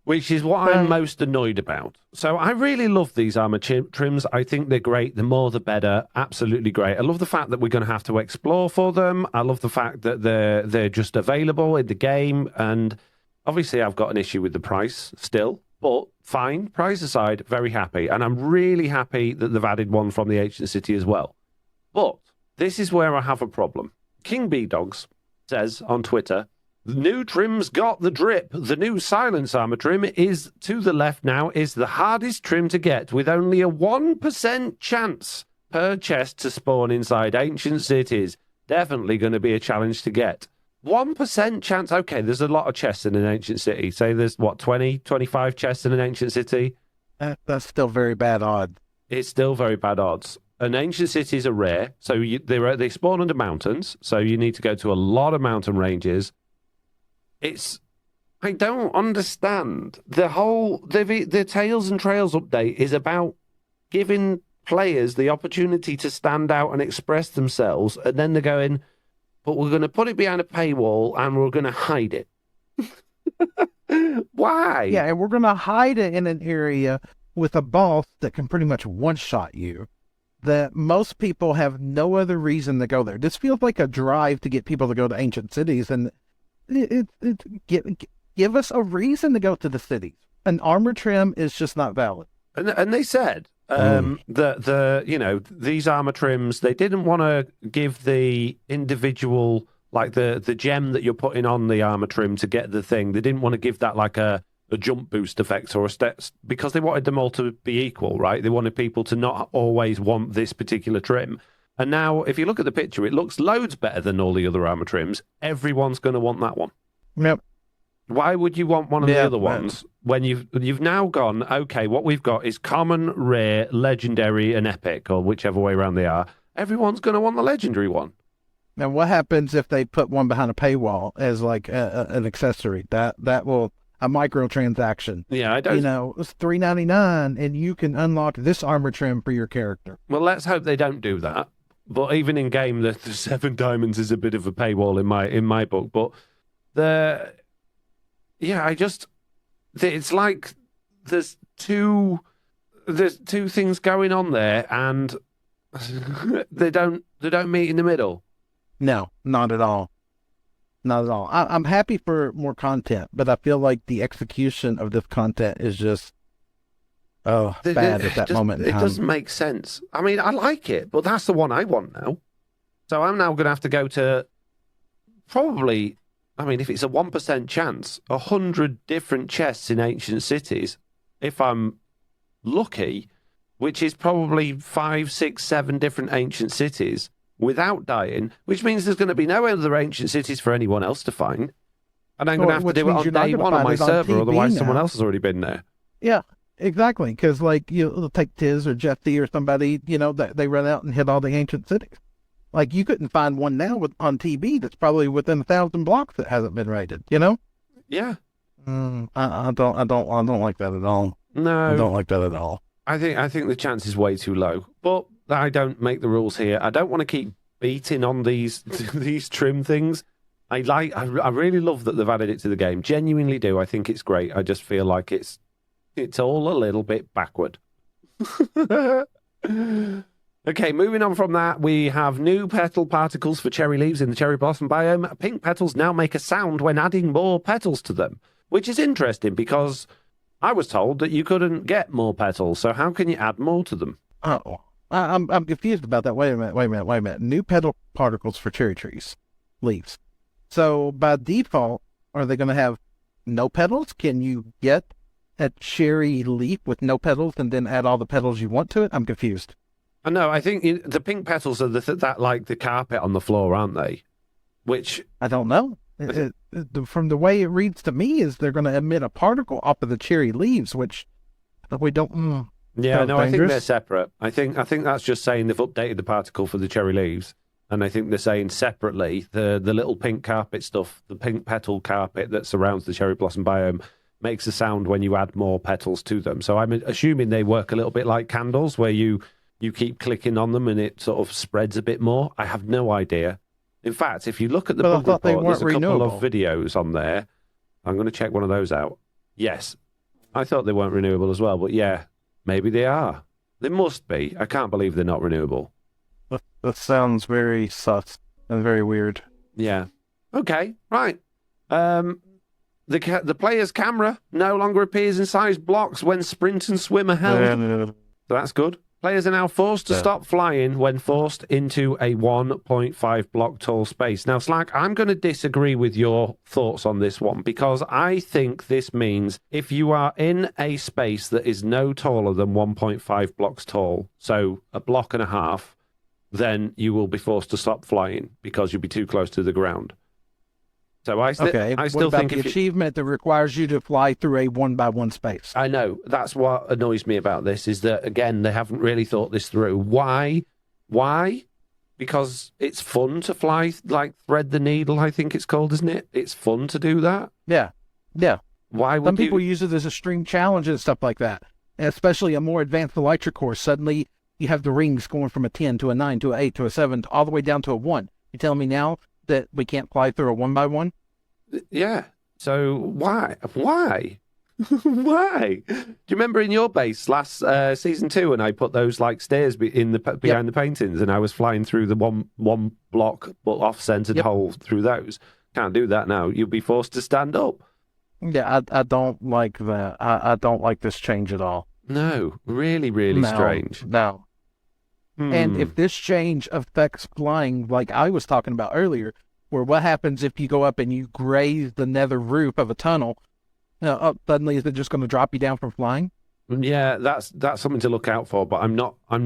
Which is what I'm most annoyed about. So I really love these armor trims. I think they're great. The more, the better. Absolutely great. I love the fact that we're going to have to explore for them. I love the fact that they're just available in the game. And Obviously, I've got an issue with the price still, but fine. Price aside, very happy. And I'm really happy that they've added one from the Ancient City as well. But this is where I have a problem. KingBDogs says on Twitter, the new trim's got the drip. The new silence armor trim is to the left now, is the hardest trim to get with only a 1% chance per chest to spawn inside ancient cities. Definitely going to be a challenge to get. 1% chance. Okay, there's a lot of chests in an ancient city. Say there's, 20, 25 chests in an ancient city? That's still very bad odds. It's still very bad odds. And ancient cities are rare, so they spawn under mountains, so you need to go to a lot of mountain ranges. I don't understand. The Tales and Trails update is about giving players the opportunity to stand out and express themselves, and then they're going, but we're going to put it behind a paywall and we're going to hide it. Why? Yeah, and we're going to hide it in an area with a boss that can pretty much one-shot you, that most people have no other reason to go there. This feels like a drive to get people to go to ancient cities, and give us a reason to go to the cities. An armor trim is just not valid. And they said that these armor trims, they didn't want to give the individual, like the gem that you're putting on the armor trim to get the thing. They didn't want to give that like a jump boost effect or a step, because they wanted them all to be equal, right? They wanted people to not always want this particular trim. And now, if you look at the picture, it looks loads better than all the other armor trims. Everyone's going to want that one. Yep. Why would you want one of the other ones when you've now gone, okay, what we've got is common, rare, legendary, and epic, or whichever way around they are. Everyone's going to want the legendary one. Now, what happens if they put one behind a paywall as like an accessory? That will... a microtransaction. Yeah, I don't... it's $3.99 and you can unlock this armor trim for your character. Well, let's hope they don't do that. But even in game, the 7 diamonds is a bit of a paywall in my book. But it's like there's two things going on there, and they don't meet in the middle. No, not at all. Not at all. I'm happy for more content, but I feel like the execution of this content is just bad at that moment in time. It doesn't make sense. I mean, I like it, but that's the one I want now. So I'm now going to have to go to probably, I mean, if it's a 1% chance, 100 different chests in ancient cities, if I'm lucky, which is probably 5, 6, 7 different ancient cities without dying, which means there's going to be no other ancient cities for anyone else to find. And I'm going to have to do it on day one on my server, otherwise someone else has already been there. Yeah, exactly. Because, like, you'll take Tiz or Jeffy or somebody, they run out and hit all the ancient cities. Like, you couldn't find one now on TB that's probably within 1,000 blocks that hasn't been raided, Yeah. I don't like that at all. No. I don't like that at all. I think the chance is way too low. But I don't make the rules here. I don't want to keep beating on these trim things. I really love that they've added it to the game. Genuinely do. I think it's great. I just feel like it's all a little bit backward. Okay, moving on from that, we have new petal particles for cherry leaves in the cherry blossom biome. Pink petals now make a sound when adding more petals to them, which is interesting because I was told that you couldn't get more petals. So how can you add more to them? Oh, I'm confused about that. Wait a minute. New petal particles for cherry trees, leaves. So by default, are they going to have no petals? Can you get a cherry leaf with no petals and then add all the petals you want to it? I'm confused. No, I think the pink petals are that like the carpet on the floor, aren't they? Which I don't know. From the way it reads to me, is they're going to emit a particle off of the cherry leaves, which we don't. Yeah, no, I think they're separate. I think that's just saying they've updated the particle for the cherry leaves, and I think they're saying separately the little pink carpet stuff, the pink petal carpet that surrounds the cherry blossom biome, makes a sound when you add more petals to them. So I'm assuming they work a little bit like candles, where you keep clicking on them and it sort of spreads a bit more. I have no idea. In fact, if you look at the book report, there's a couple of videos on there. I'm going to check one of those out. Yes, I thought they weren't renewable as well, but yeah, maybe they are. They must be. I can't believe they're not renewable. That sounds very sus and very weird. Yeah. Okay, right. The player's camera no longer appears in sized blocks when sprint and swim are held. So that's good. Players are now forced to stop flying when forced into a 1.5 block tall space. Now, Slack, I'm going to disagree with your thoughts on this one because I think this means if you are in a space that is no taller than 1.5 blocks tall, so a block and a half, then you will be forced to stop flying because you'll be too close to the ground. So I still what about think the achievement that requires you to fly through a 1x1 space? I know. That's what annoys me about this, is that, again, they haven't really thought this through. Why? Because it's fun to fly, like thread the needle, I think it's called, isn't it? It's fun to do that. Yeah. Why would Some people use it as a string challenge and stuff like that. And especially a more advanced electric course. Suddenly, you have the rings going from a 10 to a 9 to an 8 to a 7, all the way down to a 1. You telling me now that we can't fly through a 1x1? Yeah. So why? Why? Why? Do you remember in your base last season 2 when I put those like stairs behind the paintings and I was flying through the one block but off-centered hole through those? Can't do that now. You'll be forced to stand up. Yeah, I don't like that. I don't like this change at all. No, really, really strange. No. And if this change affects flying, like I was talking about earlier, where what happens if you go up and you graze the nether roof of a tunnel, suddenly is it just going to drop you down from flying? Yeah, that's something to look out for, but I'm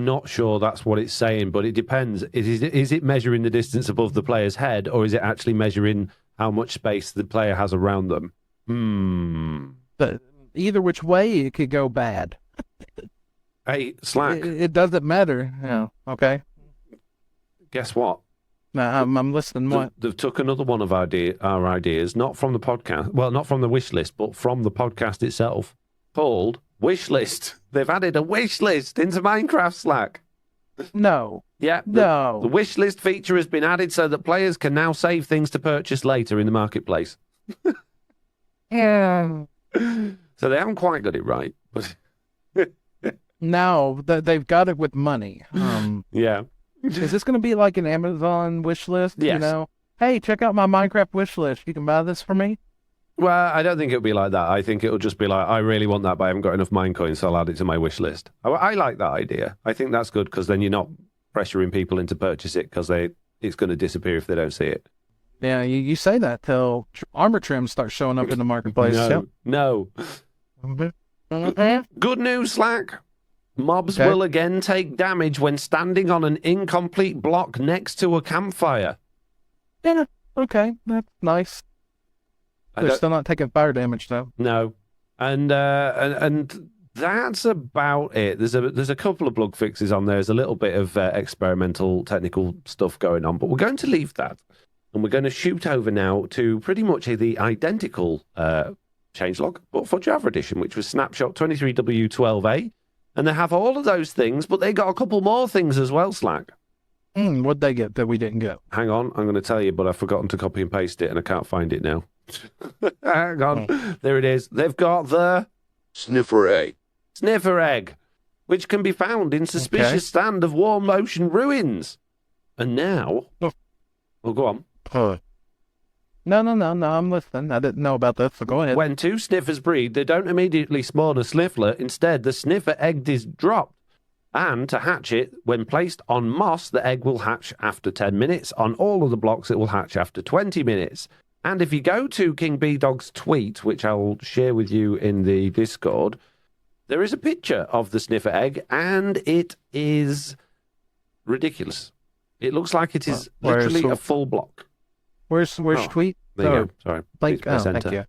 not sure that's what it's saying, but it depends. Is it measuring the distance above the player's head, or is it actually measuring how much space the player has around them? But either which way, it could go bad. Hey, Slack. It doesn't matter. Yeah. Okay. Guess what? I'm listening. What? They've took another one of our ideas, not from the podcast. Well, not from the wish list, but from the podcast itself, called Wish List. They've added a wish list into Minecraft, Slack. No. Yeah. No. The wish list feature has been added so that players can now save things to purchase later in the marketplace. Yeah. So they haven't quite got it right, but no, they've got it with money. Yeah. Is this going to be like an Amazon wish list? Yes. You know, hey, check out my Minecraft wish list. You can buy this for me. Well, I don't think it'll be like that. I think it'll just be like, I really want that, but I haven't got enough Minecoins, so I'll add it to my wish list. I like that idea. I think that's good because then you're not pressuring people into purchase it because it's going to disappear if they don't see it. Yeah, you say that till armor trims start showing up in the marketplace. No. Good news, Slack. Mobs will again take damage when standing on an incomplete block next to a campfire. Yeah, okay, that's nice. They're still not taking fire damage, though. No, and that's about it. There's a couple of bug fixes on there. There's a little bit of experimental technical stuff going on, but we're going to leave that, and we're going to shoot over now to pretty much the identical changelog, but for Java Edition, which was Snapshot 23W12A. And they have all of those things, but they got a couple more things as well, Slack. What'd they get that we didn't get? Hang on, I'm going to tell you, but I've forgotten to copy and paste it, and I can't find it now. Hang on. There it is. They've got the Sniffer Egg. Sniffer Egg, which can be found in suspicious stand of warm ocean ruins. And now... Well, go on. No, I'm listening. I didn't know about this, so go ahead. When two sniffers breed, they don't immediately spawn a sniffler. Instead, the sniffer egg is dropped. And to hatch it, when placed on moss, the egg will hatch after 10 minutes. On all of the blocks, it will hatch after 20 minutes. And if you go to KingBDogs' tweet, which I'll share with you in the Discord, there is a picture of the sniffer egg, and it is ridiculous. It looks like it is literally a full block. Where's tweet? There you go. Sorry. Thank you.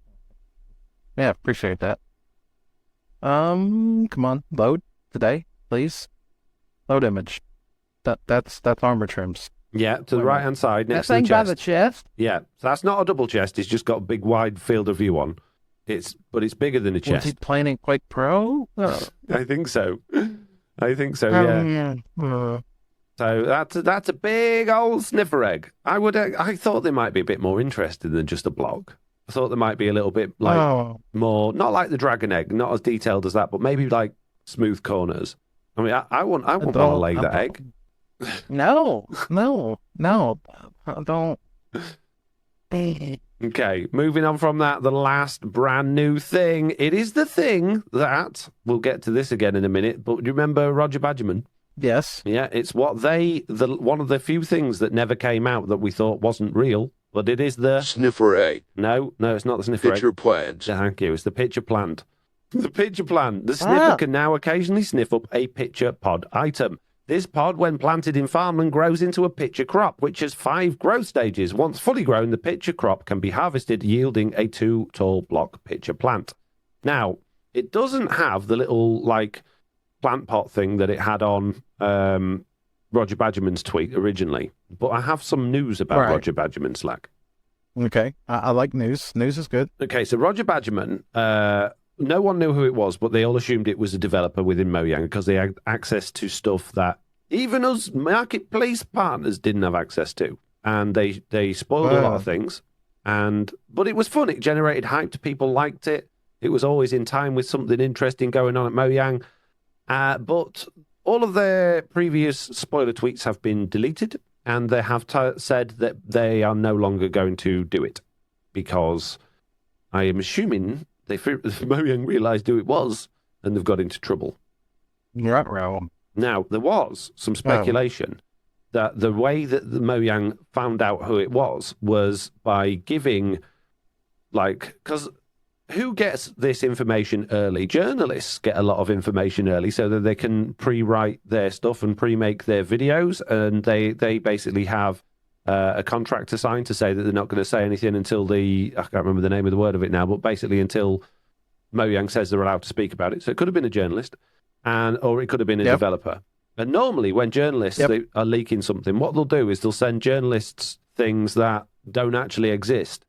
Yeah, appreciate that. Come on, load today, please. Load image. That's armor trims. Yeah, to the right hand side next to that the thing chest. by the chest. Yeah, so that's not a double chest. It's just got a big wide field of view on. But it's bigger than a chest. Was he playing in Quake Pro? Oh. I think so. Yeah. So that's a big old sniffer egg. I thought they might be a bit more interested than just a block. I thought they might be a little bit more, not like the dragon egg, not as detailed as that, but maybe like smooth corners. I mean, I want to lay that egg. No, I don't. Okay, moving on from that, the last brand new thing. It is the thing that, we'll get to this again in a minute, but do you remember Roger Badgerman? Yes. Yeah, it's one of the few things that never came out that we thought wasn't real, but it is the... Sniffer Egg. No, it's not the Sniffer Picture Egg. plants. Thank you, it's the pitcher plant. The pitcher plant. The sniffer can now occasionally sniff up a pitcher pod item. This pod, when planted in farmland, grows into a pitcher crop, which has 5 growth stages. Once fully grown, the pitcher crop can be harvested, yielding a 2-tall block pitcher plant. Now, it doesn't have the little, plant pot thing that it had on Roger Badgerman's tweet originally, but I have some news about Roger Badgerman, Slack. Okay, I like news. News is good. Okay, so Roger Badgerman... no one knew who it was, but they all assumed it was a developer within Mojang because they had access to stuff that even us marketplace partners didn't have access to. And they spoiled a lot of things. But it was fun. It generated hype. People liked it. It was always in time with something interesting going on at Mojang. But all of their previous spoiler tweets have been deleted, and they have said that they are no longer going to do it because I am assuming... Mojang realised who it was, and they've got into trouble. Right, Raul. Now, there was some speculation that the way that the Mojang found out who it was by giving, because who gets this information early? Journalists get a lot of information early so that they can pre-write their stuff and pre-make their videos, and they basically have a contract assigned to say that they're not going to say anything until I can't remember the name of the word of it now, but basically until Mojang says they're allowed to speak about it. So it could have been a journalist, or it could have been a developer. And normally when journalists they are leaking something, what they'll do is they'll send journalists things that don't actually exist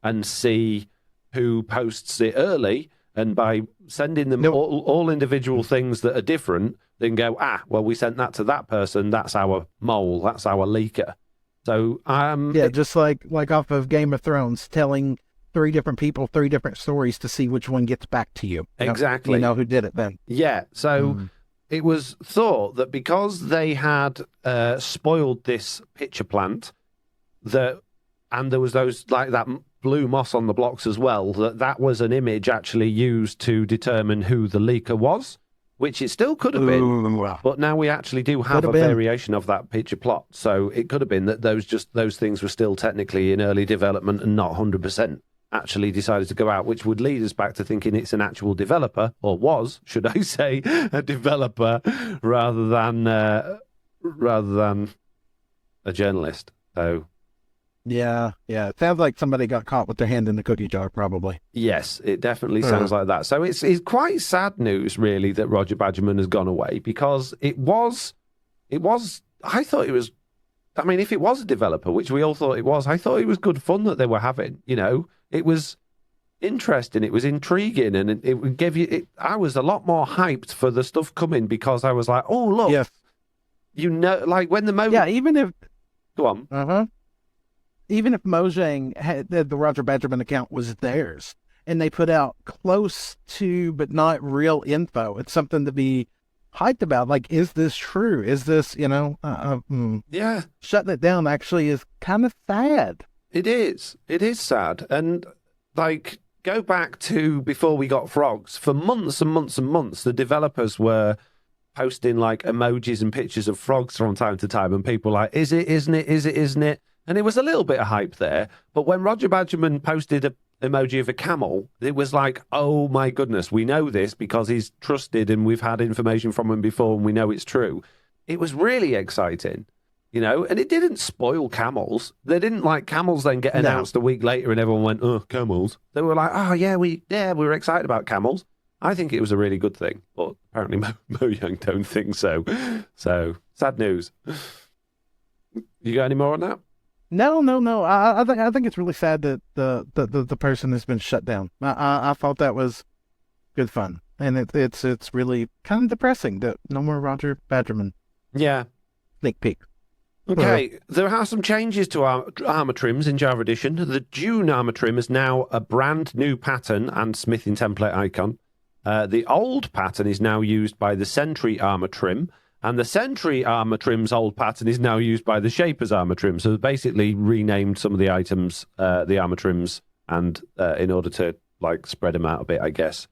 and see who posts it early. And by sending them all individual things that are different, they can go, well, we sent that to that person. That's our mole. That's our leaker. So just like off of Game of Thrones, telling 3 different people 3 different stories to see which one gets back to you. Exactly. You know who did it then. Yeah. So it was thought that because they had spoiled this pitcher plant, and there was those that blue moss on the blocks as well, that was an image actually used to determine who the leaker was. Which it still could have been, but now we actually do have a variation of that picture plot. So it could have been that those things were still technically in early development and not 100% actually decided to go out, which would lead us back to thinking it's an actual developer, or was, should I say, a developer rather than a journalist. So. Yeah. It sounds like somebody got caught with their hand in the cookie jar, probably. Yes, it definitely sounds like that. So it's quite sad news, really, that Roger Badgerman has gone away, because it was. I thought it was. I mean, if it was a developer, which we all thought it was, I thought it was good fun that they were having. It was interesting, it was intriguing, and it would give you. I was a lot more hyped for the stuff coming because I was like, oh look, yes. When the moment. Yeah, even if. Go on. Even if Mojang had the Roger Badgerman account was theirs, and they put out close to but not real info, it's something to be hyped about. Is this true? Is this, Yeah. Shutting it down actually is kind of sad. It is. It is sad. And, go back to before we got frogs. For months and months and months, the developers were posting, emojis and pictures of frogs from time to time, and people were like, is it, isn't it, is it, isn't it? And it was a little bit of hype there. But when Roger Badgerman posted an emoji of a camel, it was like, oh my goodness, we know this because he's trusted and we've had information from him before and we know it's true. It was really exciting, and it didn't spoil camels. They didn't camels then get announced a week later and everyone went, oh, camels. They were like, oh yeah, we were excited about camels. I think it was a really good thing, but apparently Mojang don't think so. So, sad news. You got any more on that? No. I think it's really sad that the person has been shut down. I thought that was good fun, and it's really kind of depressing that no more Roger Badgerman. Yeah. Sneak peek. Okay, there are some changes to our armor trims in Java Edition. The June armor trim is now a brand new pattern and smithing template icon. The old pattern is now used by the Sentry armor trim, And the Sentry armor trim's old pattern is now used by the Shaper's armor trim. So they basically renamed some of the items, the armor trims, and in order to spread them out a bit, I guess.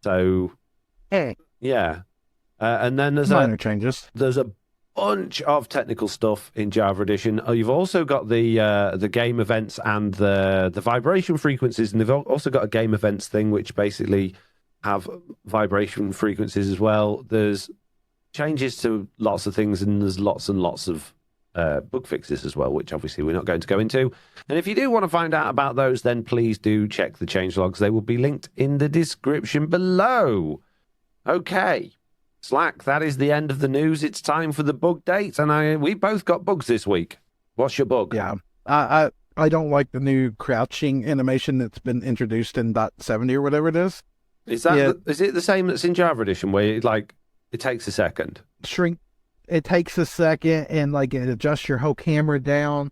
So, yeah. And then there's minor changes. There's a bunch of technical stuff in Java Edition. You've also got the game events and the vibration frequencies, and they've also got a game events thing which basically have vibration frequencies as well. There's changes to lots of things, and there's lots and lots of bug fixes as well, which obviously we're not going to go into. And if you do want to find out about those, then please do check the changelogs. They will be linked in the description below. Okay. Slack, that is the end of the news. It's time for the bug date, and we both got bugs this week. What's your bug? Yeah, I don't like the new crouching animation that's been introduced in .70 or whatever it is. Is that is it the same that's in Java Edition, where it takes a second? Shrink. It takes a second, and it adjusts your whole camera down,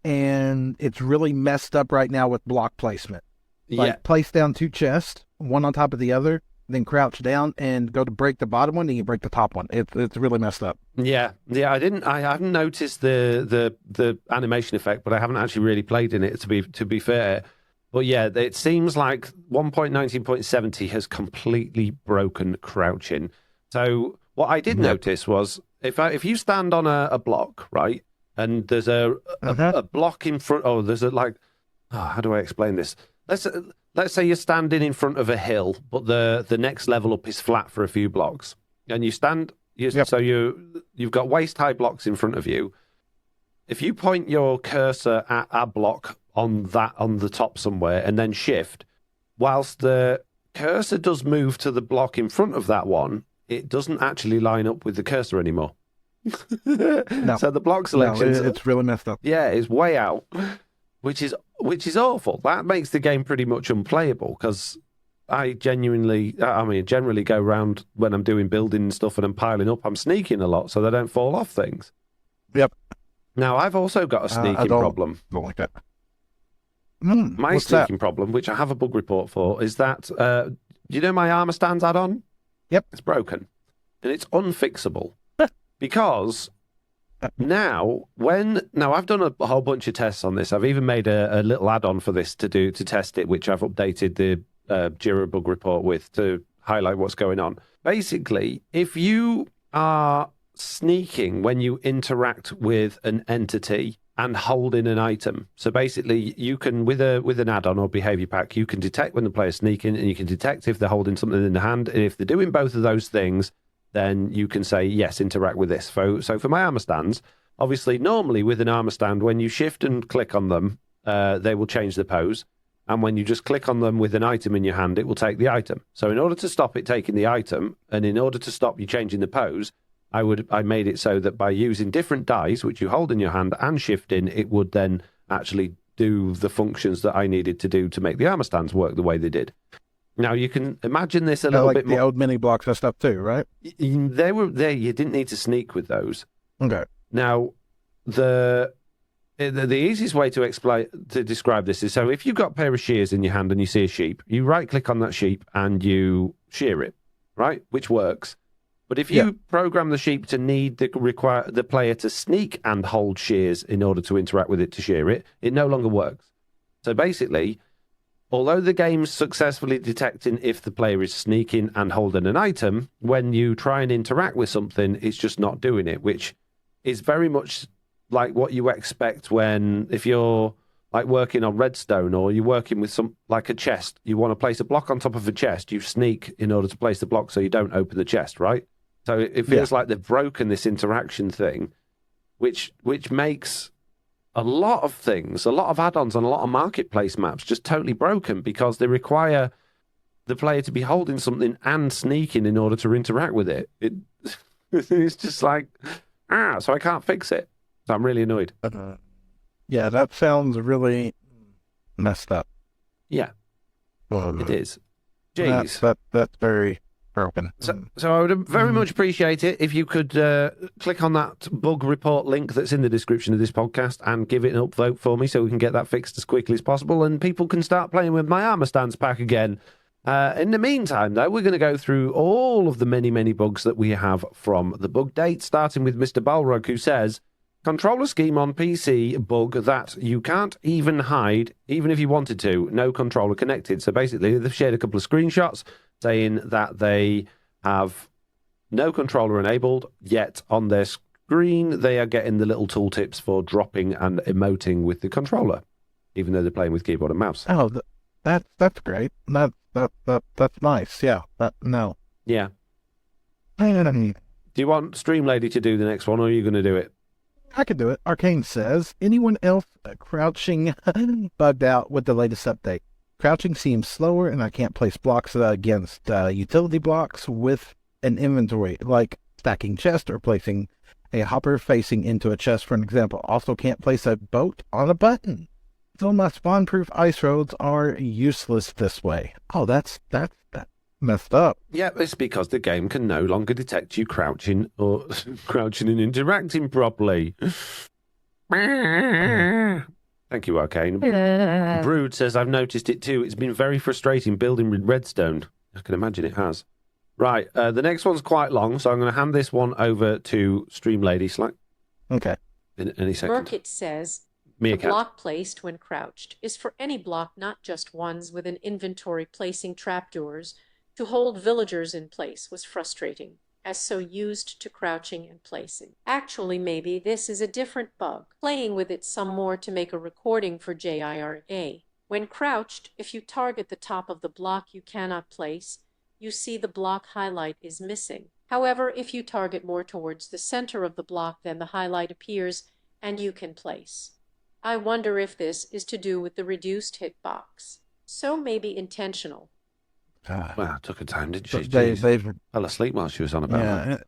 and it's really messed up right now with block placement. Place down 2 chests, one on top of the other, then crouch down and go to break the bottom one, and you break the top one. It's really messed up. Yeah. I haven't noticed the animation effect, but I haven't actually really played in it to be fair. But yeah, it seems like 1.19.70 has completely broken crouching. So what I did notice was if you stand on a block, right, and there's a block in front. Oh, there's how do I explain this? Let's say you're standing in front of a hill, but the next level up is flat for a few blocks, and so you've got waist high blocks in front of you. If you point your cursor at a block on the top somewhere and then shift, whilst the cursor does move to the block in front of that one, it doesn't actually line up with the cursor anymore. No. So the block selection, it's really messed up. Yeah, it's way out. Which is awful. That makes the game pretty much unplayable, because I generally go around when I'm doing building and stuff and I'm piling up, I'm sneaking a lot so they don't fall off things. Yep. Now, I've also got a sneaking problem. I don't like that. My sneaking problem, which I have a bug report for, is that, you know my armor stands add-on? Yep. It's broken. And it's unfixable. Because... Now I've done a whole bunch of tests on this. I've even made a little add-on for this to test it, which I've updated the Jira bug report with to highlight what's going on. Basically, if you are sneaking when you interact with an entity and holding an item, so basically you can, with an add-on or behavior pack, you can detect when the player's sneaking, and you can detect if they're holding something in the hand, and if they're doing both of those things, then you can say, yes, interact with this. So for my armor stands, obviously, normally with an armor stand, when you shift and click on them, they will change the pose. And when you just click on them with an item in your hand, it will take the item. So in order to stop it taking the item, and in order to stop you changing the pose, I made it so that by using different dies, which you hold in your hand, and shifting, it would then actually do the functions that I needed to do to make the armor stands work the way they did. Now, you can imagine this a little bit more. The old mini blocks and stuff too, right? They were there. You didn't need to sneak with those. Okay. Now, the easiest way to describe this is, so if you've got a pair of shears in your hand and you see a sheep, you right-click on that sheep and you shear it, right? Which works. But if you program the sheep to need the player to sneak and hold shears in order to interact with it to shear it, it no longer works. So basically, although the game's successfully detecting if the player is sneaking and holding an item, when you try and interact with something, it's just not doing it, which is very much like what you expect if you're working on redstone, or you're working with a chest. You want to place a block on top of a chest, you sneak in order to place the block so you don't open the chest, right? So it feels like they've broken this interaction thing, which makes a lot of things, a lot of add-ons and a lot of marketplace maps just totally broken, because they require the player to be holding something and sneaking in order to interact with it. It's just so I can't fix it. So I'm really annoyed. Yeah, that sounds really messed up. Yeah, it is. Jeez. That's very broken. So I would very much appreciate it if you could click on that bug report link that's in the description of this podcast and give it an upvote for me, so we can get that fixed as quickly as possible and people can start playing with my armor stands pack again. In the meantime, though, we're going to go through all of the many, many bugs that we have from the bug date, starting with Mr. Balrog, who says, controller scheme on PC bug that you can't even hide, even if you wanted to, no controller connected. So basically, they've shared a couple of screenshots saying that they have no controller enabled, yet on their screen, they are getting the little tooltips for dropping and emoting with the controller, even though they're playing with keyboard and mouse. Oh, that's great. That's nice. Yeah. No. Yeah. I Do you want Stream Lady to do the next one, or are you going to do it? can do it. Arcane says, anyone else crouching bugged out with the latest update? Crouching seems slower, and I can't place blocks against utility blocks with an inventory, like stacking chest or placing a hopper facing into a chest, for an example. Also can't place a boat on a button. So my spawn-proof ice roads are useless this way. Oh, that's messed up. Yeah, it's because the game can no longer detect you crouching or crouching and interacting properly. Thank you, Arcane. Brood says, I've noticed it too. It's been very frustrating building with redstone. I can imagine it has. Right, the next one's quite long, so I'm going to hand this one over to Stream Lady Slack. Okay. In any second. Merkit says, Meerkat. the block placed when crouched is for any block, not just ones with an inventory placing trapdoors to hold villagers in place was frustrating, as so used to crouching and placing. Actually, maybe this is a different bug. Playing with it some more to make a recording for JIRA. When crouched, if you target the top of the block you cannot place, you see the block highlight is missing. However, if you target more towards the center of the block, then the highlight appears and you can place. I wonder if this is to do with the reduced hitbox. So maybe intentional. Well, it took her time, didn't she? They've fell asleep while she was on about it.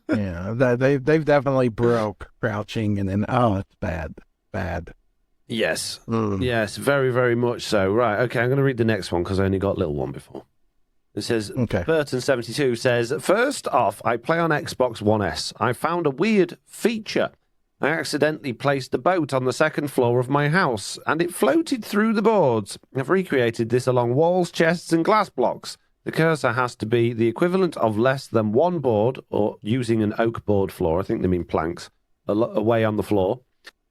yeah, they've definitely broke crouching, and then it's bad. Yes, yes, very, very much so. Right, okay, I'm going to read the next one because I only got a little one before. It says, Burton72 says, first off, I play on Xbox One S. I found a weird feature. I accidentally placed a boat on the second floor of my house, and it floated through the boards. I've recreated this along walls, chests, and glass blocks. The cursor has to be the equivalent of less than one board, or using an oak board floor, I think they mean planks, away on the floor.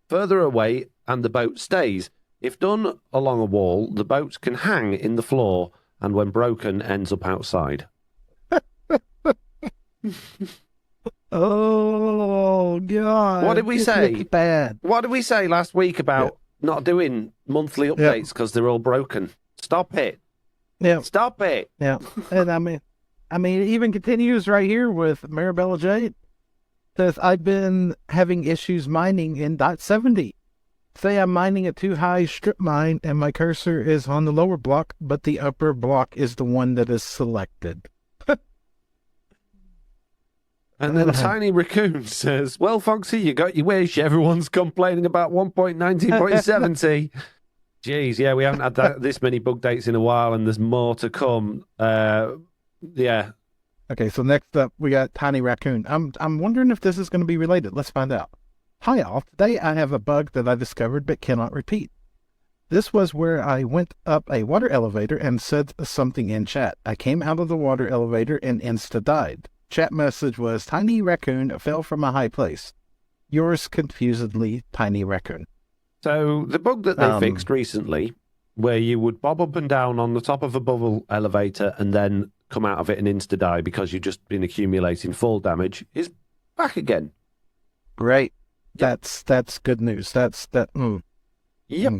Further away, and the boat stays. If done along a wall, the boat can hang in the floor, and when broken, ends up outside. Oh, God. What did we say? It's bad. What did we say last week about not doing monthly updates because they're all broken? Stop it. Yeah. Stop it. Yeah. And I mean, it even continues right here with Marabella Jade. Says, I've been having issues mining in .70. Say I'm mining a too high strip mine and my cursor is on the lower block, but the upper block is the one that is selected. And then Tiny Raccoon says, well, Foxy, you got your wish. Everyone's complaining about 1.19.70. Jeez, yeah, we haven't had this many bug dates in a while, and there's more to come. Yeah. Okay, so next up, we got Tiny Raccoon. I'm wondering if this is going to be related. Let's find out. Hi, all. Today I have a bug that I discovered but cannot repeat. This was where I went up a water elevator and said something in chat. I came out of the water elevator and insta-died. Chat message was, Tiny Raccoon fell from a high place. Yours confusedly, Tiny Raccoon. So the bug that they fixed recently, where you would bob up and down on the top of a bubble elevator and then come out of it and insta-die because you've just been accumulating fall damage, is back again. Great. That's good news. Yep.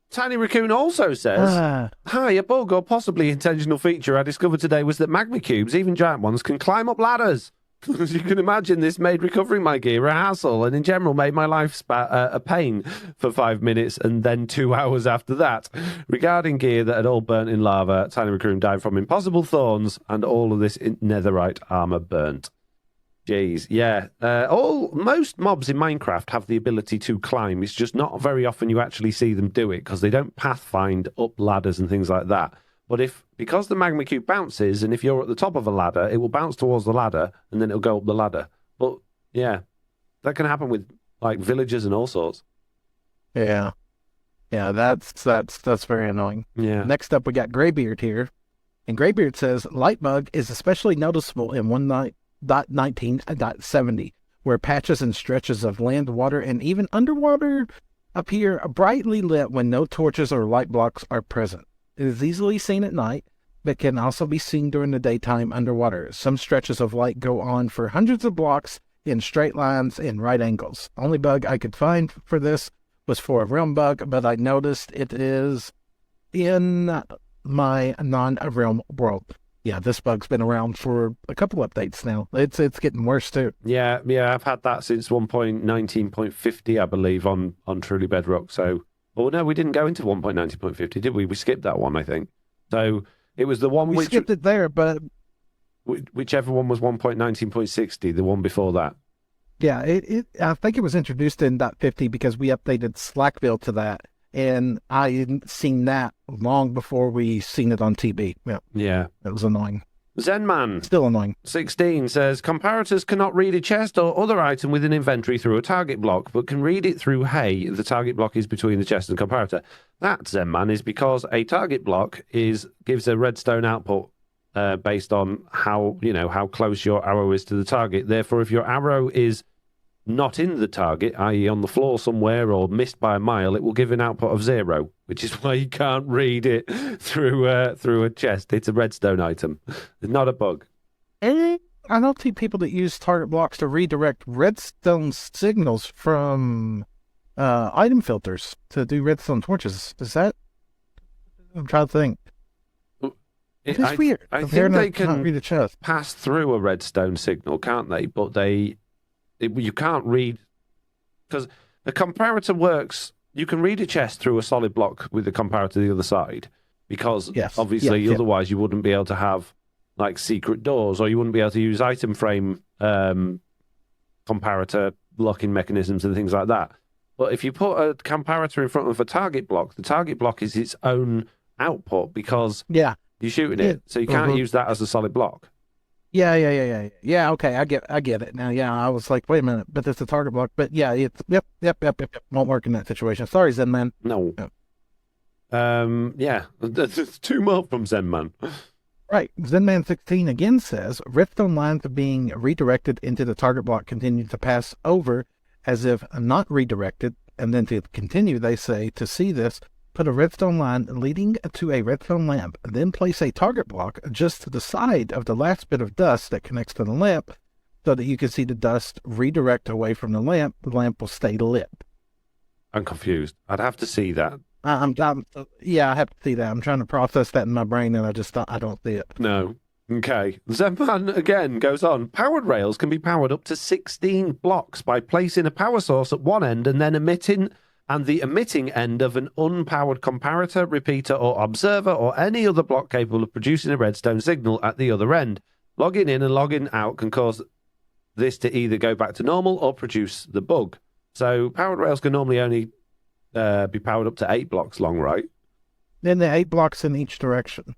Tiny Raccoon also says, hi, a bug or possibly intentional feature I discovered today was that magma cubes, even giant ones, can climb up ladders. As you can imagine, this made recovering my gear a hassle and in general made my life a pain for 5 minutes and then 2 hours after that. Regarding gear that had all burnt in lava, Tiny Raccoon died from impossible thorns and all of this netherite armor burnt. Jeez, yeah. Most mobs in Minecraft have the ability to climb. It's just not very often you actually see them do it because they don't pathfind up ladders and things like that. But because the magma cube bounces, and if you're at the top of a ladder, it will bounce towards the ladder and then it'll go up the ladder. But yeah, that can happen with like villagers and all sorts. Yeah. Yeah, that's very annoying. Yeah. Next up, we got Graybeard here. And Graybeard says, light bug is especially noticeable in 1.19.70, where patches and stretches of land, water, and even underwater appear brightly lit when no torches or light blocks are present. It is easily seen at night, but can also be seen during the daytime underwater. Some stretches of light go on for hundreds of blocks in straight lines and right angles. Only bug I could find for this was for a realm bug, but I noticed it is in my non-realm world. Yeah, this bug's been around for a couple updates now. It's getting worse too. Yeah, I've had that since 1.19.50, I believe, on Truly Bedrock. So, oh no, we didn't go into 1.19.50, did we? We skipped that one, I think. So it was the one We skipped it there, but whichever one was 1.19.60, the one before that. yeah, I think it was introduced in .50 because we updated Slackville to that. And I hadn't seen that long before we seen it on TB. Yeah. It was annoying. Zenman, Still annoying. 16, says, comparators cannot read a chest or other item within inventory through a target block, but can read it through hay. The target block is between the chest and comparator. That, Zenman, is because a target block gives a redstone output based on how close your arrow is to the target. Therefore, if your arrow is not in the target, i.e. on the floor somewhere or missed by a mile, it will give an output of 0, which is why you can't read it through a chest. It's a redstone item. It's not a bug. I don't see people that use target blocks to redirect redstone signals from item filters to do redstone torches. Is that... I'm trying to think. It's weird. I think they can read a chest. pass through a redstone signal, can't they? But you can't read, because the comparator works. You can read a chest through a solid block with the comparator to the other side, because obviously otherwise you wouldn't be able to have like secret doors, or you wouldn't be able to use item frame comparator locking mechanisms and things like that. But if you put a comparator in front of a target block, the target block is its own output because you're shooting it, so you can't use that as a solid block. Yeah. Okay, I get it now. Yeah, I was like, wait a minute, but it's a target block. But yeah, it's yep. Won't work in that situation. Sorry, Zen Man. No. There's 2 more from Zen Man. Right. Zenman 16 again says, redstone lines being redirected into the target block continue to pass over as if not redirected, and then to continue, they say, to see this, put a redstone line leading to a redstone lamp, then place a target block just to the side of the last bit of dust that connects to the lamp so that you can see the dust redirect away from the lamp. The lamp will stay lit. I'm confused. I'd have to see that. I have to see that. I'm trying to process that in my brain, and I don't see it. No. Okay. Zenman again goes on. Powered rails can be powered up to 16 blocks by placing a power source at one end and then the emitting end of an unpowered comparator, repeater, or observer, or any other block capable of producing a redstone signal at the other end. Logging in and logging out can cause this to either go back to normal or produce the bug. So powered rails can normally only be powered up to 8 blocks long, right? Then the 8 blocks in each direction.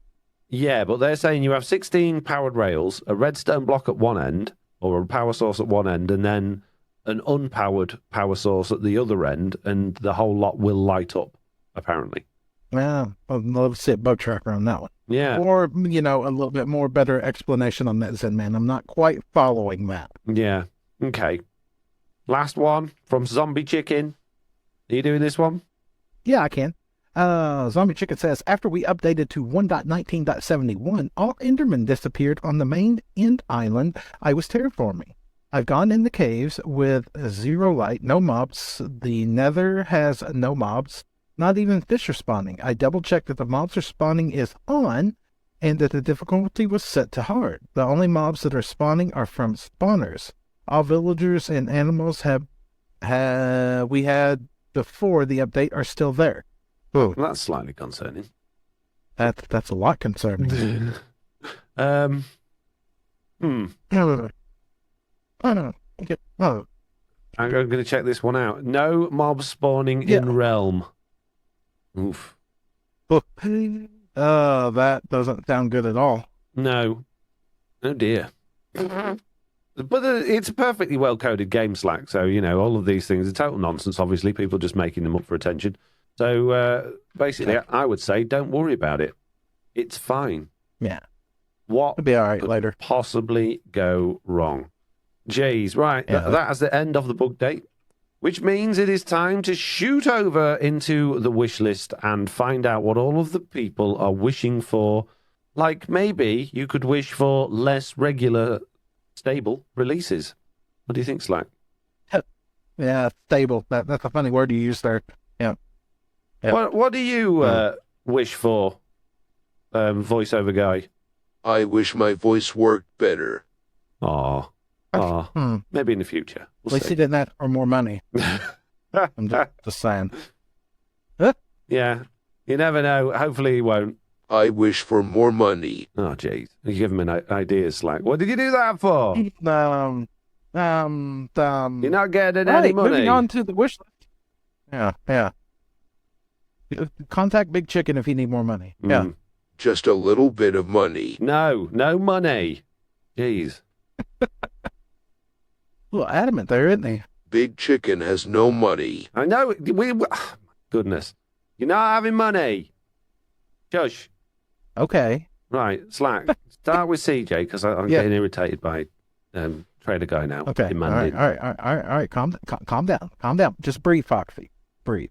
Yeah, but they're saying you have 16 powered rails, a redstone block at one end, or a power source at one end, and then an unpowered power source at the other end, and the whole lot will light up, apparently. Yeah, I'd love to see a bug tracker on that one. Yeah. Or, a little bit more better explanation on that, Zen Man. I'm not quite following that. Yeah. Okay. Last one from Zombie Chicken. Are you doing this one? Yeah, I can. Zombie Chicken says, after we updated to 1.19.71, all Endermen disappeared on the main end island I was terraforming. I've gone in the caves with 0 light, no mobs. The nether has no mobs, not even fish are spawning. I double-checked that the mobs are spawning is on, and that the difficulty was set to hard. The only mobs that are spawning are from spawners. All villagers and animals we had before the update are still there. Oh, that's slightly concerning. That's a lot concerning. Oh, no. Okay. Oh. I'm going to check this one out. No mobs spawning in Realm. Oof. That doesn't sound good at all. No. Oh, dear. But it's a perfectly well-coded game, Slack, so, all of these things are total nonsense, obviously. People just making them up for attention. So basically, Okay. I would say don't worry about it. It's fine. Yeah. What It'll be all right could later. possibly go wrong? Jeez, right. Yeah. That is the end of the Bugdate, which means it is time to shoot over into the wish list and find out what all of the people are wishing for. Like maybe you could wish for less regular, stable releases. What do you think, Slack? Yeah, stable. That's a funny word you use there. Yeah. Yep. What do you wish for, voiceover guy? I wish my voice worked better. Aw. Maybe in the future. At We'll least he see. didn't ask for more money. I'm just saying. Yeah, you never know. Hopefully he won't. I wish for more money. Oh, jeez. You give him an idea, Slack. What did you do that for? You're You're not getting right, any money. moving on to the wish list. Yeah. Contact Big Chicken if you need more money. Yeah. Mm. Just a little bit of money. No money. Jeez. A little adamant there, isn't he? Big Chicken has no money. I know. Goodness. You're not having money. Shush. Okay. Right, Slack. Start with CJ because I'm Yeah. getting irritated by Trader Guy now. Okay. Demanding. All right. Calm down. Just breathe, Foxy. Breathe.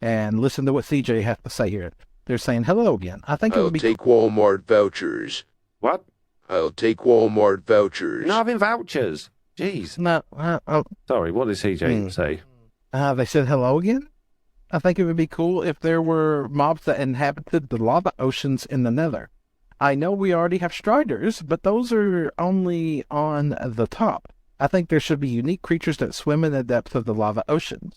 And listen to what CJ has to say here. They're saying hello again. I think it I'll would be take Walmart vouchers. What? I'll take Walmart vouchers. You're not having vouchers. Jeez. no. Sorry, what did CJ say? They said hello again. I think it would be cool if there were mobs that inhabited the lava oceans in the Nether. I know we already have Striders, but those are only on the top. I think there should be unique creatures that swim in the depths of the lava oceans.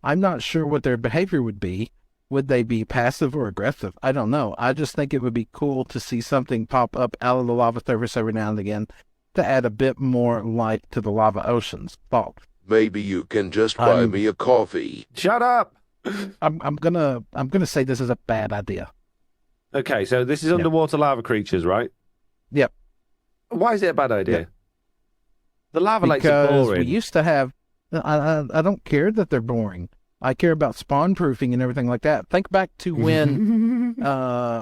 I'm not sure what their behavior would be. Would they be passive or aggressive? I don't know. I just think it would be cool to see something pop up out of the lava surface every now and again to add a bit more light to the lava oceans. Thoughts? Maybe you can just buy me a coffee. Shut up. I'm gonna say this is a bad idea. Okay, so this is underwater lava creatures, right? Yep. Why is it a bad idea? Yep. The lava lakes are Because we boring. used to have. I don't care that they're boring. I care about spawn proofing and everything like that. Think back to when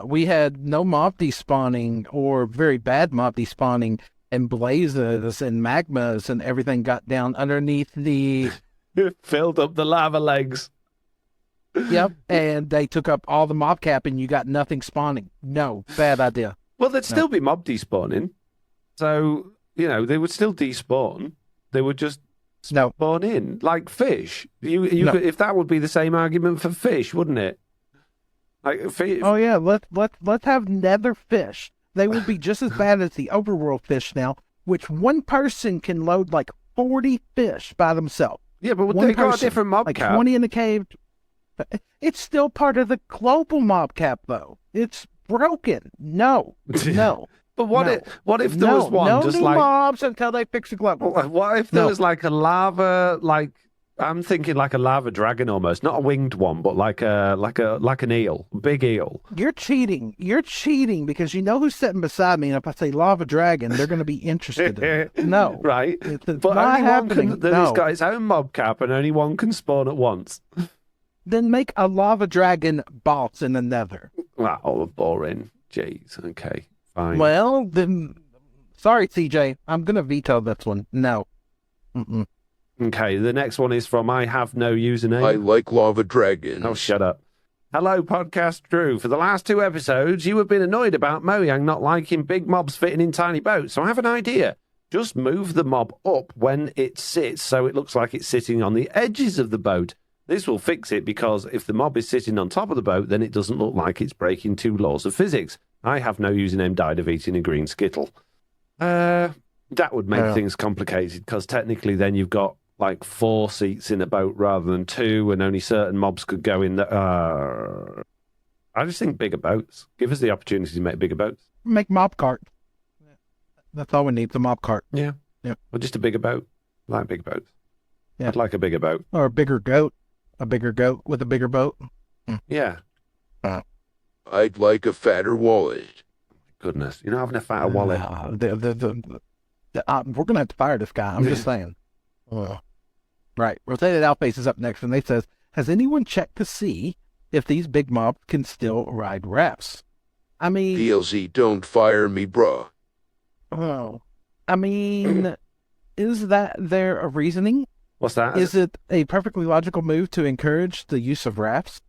we had no mob despawning or very bad mob despawning, and blazes and magmas and everything got down underneath the. Filled up the lava legs. Yep, and they took up all the mob cap, and you got nothing spawning. No, bad idea. Well, there'd still be mob despawning. So, they would still despawn. They would just No. spawn in, like fish. You No. could, if that would be the same argument for fish, wouldn't it? Like fish. Oh yeah, let's have nether fish. They will be just as bad as the overworld fish now, which one person can load like 40 fish by themselves. Yeah, but One they got a person, different mob like cap. 20 in the cave. It's still part of the global mob cap, though. It's broken. No. But what No. if there was one no just new like mobs until they fix the global. what if there No. was like a lava, like I'm thinking like a lava dragon almost, not a winged one, but like an eel, big eel. You're cheating. You're cheating because you know who's sitting beside me, and if I say lava dragon, they're going to be interested in it. No. Right? It's But not only one happening. can. Then No. it's got its own mob cap, and only one can spawn at once. Then make a lava dragon boss in the nether. Wow, boring. Jeez. Okay, fine. Well, then, sorry, CJ. I'm going to veto this one. No. Mm-mm. Okay, the next one is from I Have No I Username. like lava dragons. Oh, shut up. Hello, Podcast Drew. For the last 2 episodes, you have been annoyed about Mojang not liking big mobs fitting in tiny boats, so I have an idea. Just move the mob up when it sits so it looks like it's sitting on the edges of the boat. This will fix it because if the mob is sitting on top of the boat, then it doesn't look like it's breaking 2 laws of physics. I Have No Username died of eating a green skittle. That would make Yeah. things complicated because technically then you've got like 4 seats in a boat rather than 2, and only certain mobs could go in. I just think bigger boats. Give us the opportunity to make bigger boats. Make mob cart. That's all we need, the mob cart. Yeah. Yep. Or just a bigger boat. I like big boats. Yeah. I'd like a bigger boat. Or a bigger goat. A bigger goat with a bigger boat. Yeah. I'd like a fatter wallet. Goodness. You're not having a fatter wallet. We're going to have to fire this guy. I'm just saying. Right. Rotated Outface is up next, and they says, Has anyone checked to see if these big mobs can still ride rafts? I mean... PLZ, don't fire me, bruh. Oh. I mean, is that their reasoning? What's that? Is it a perfectly logical move to encourage the use of rafts?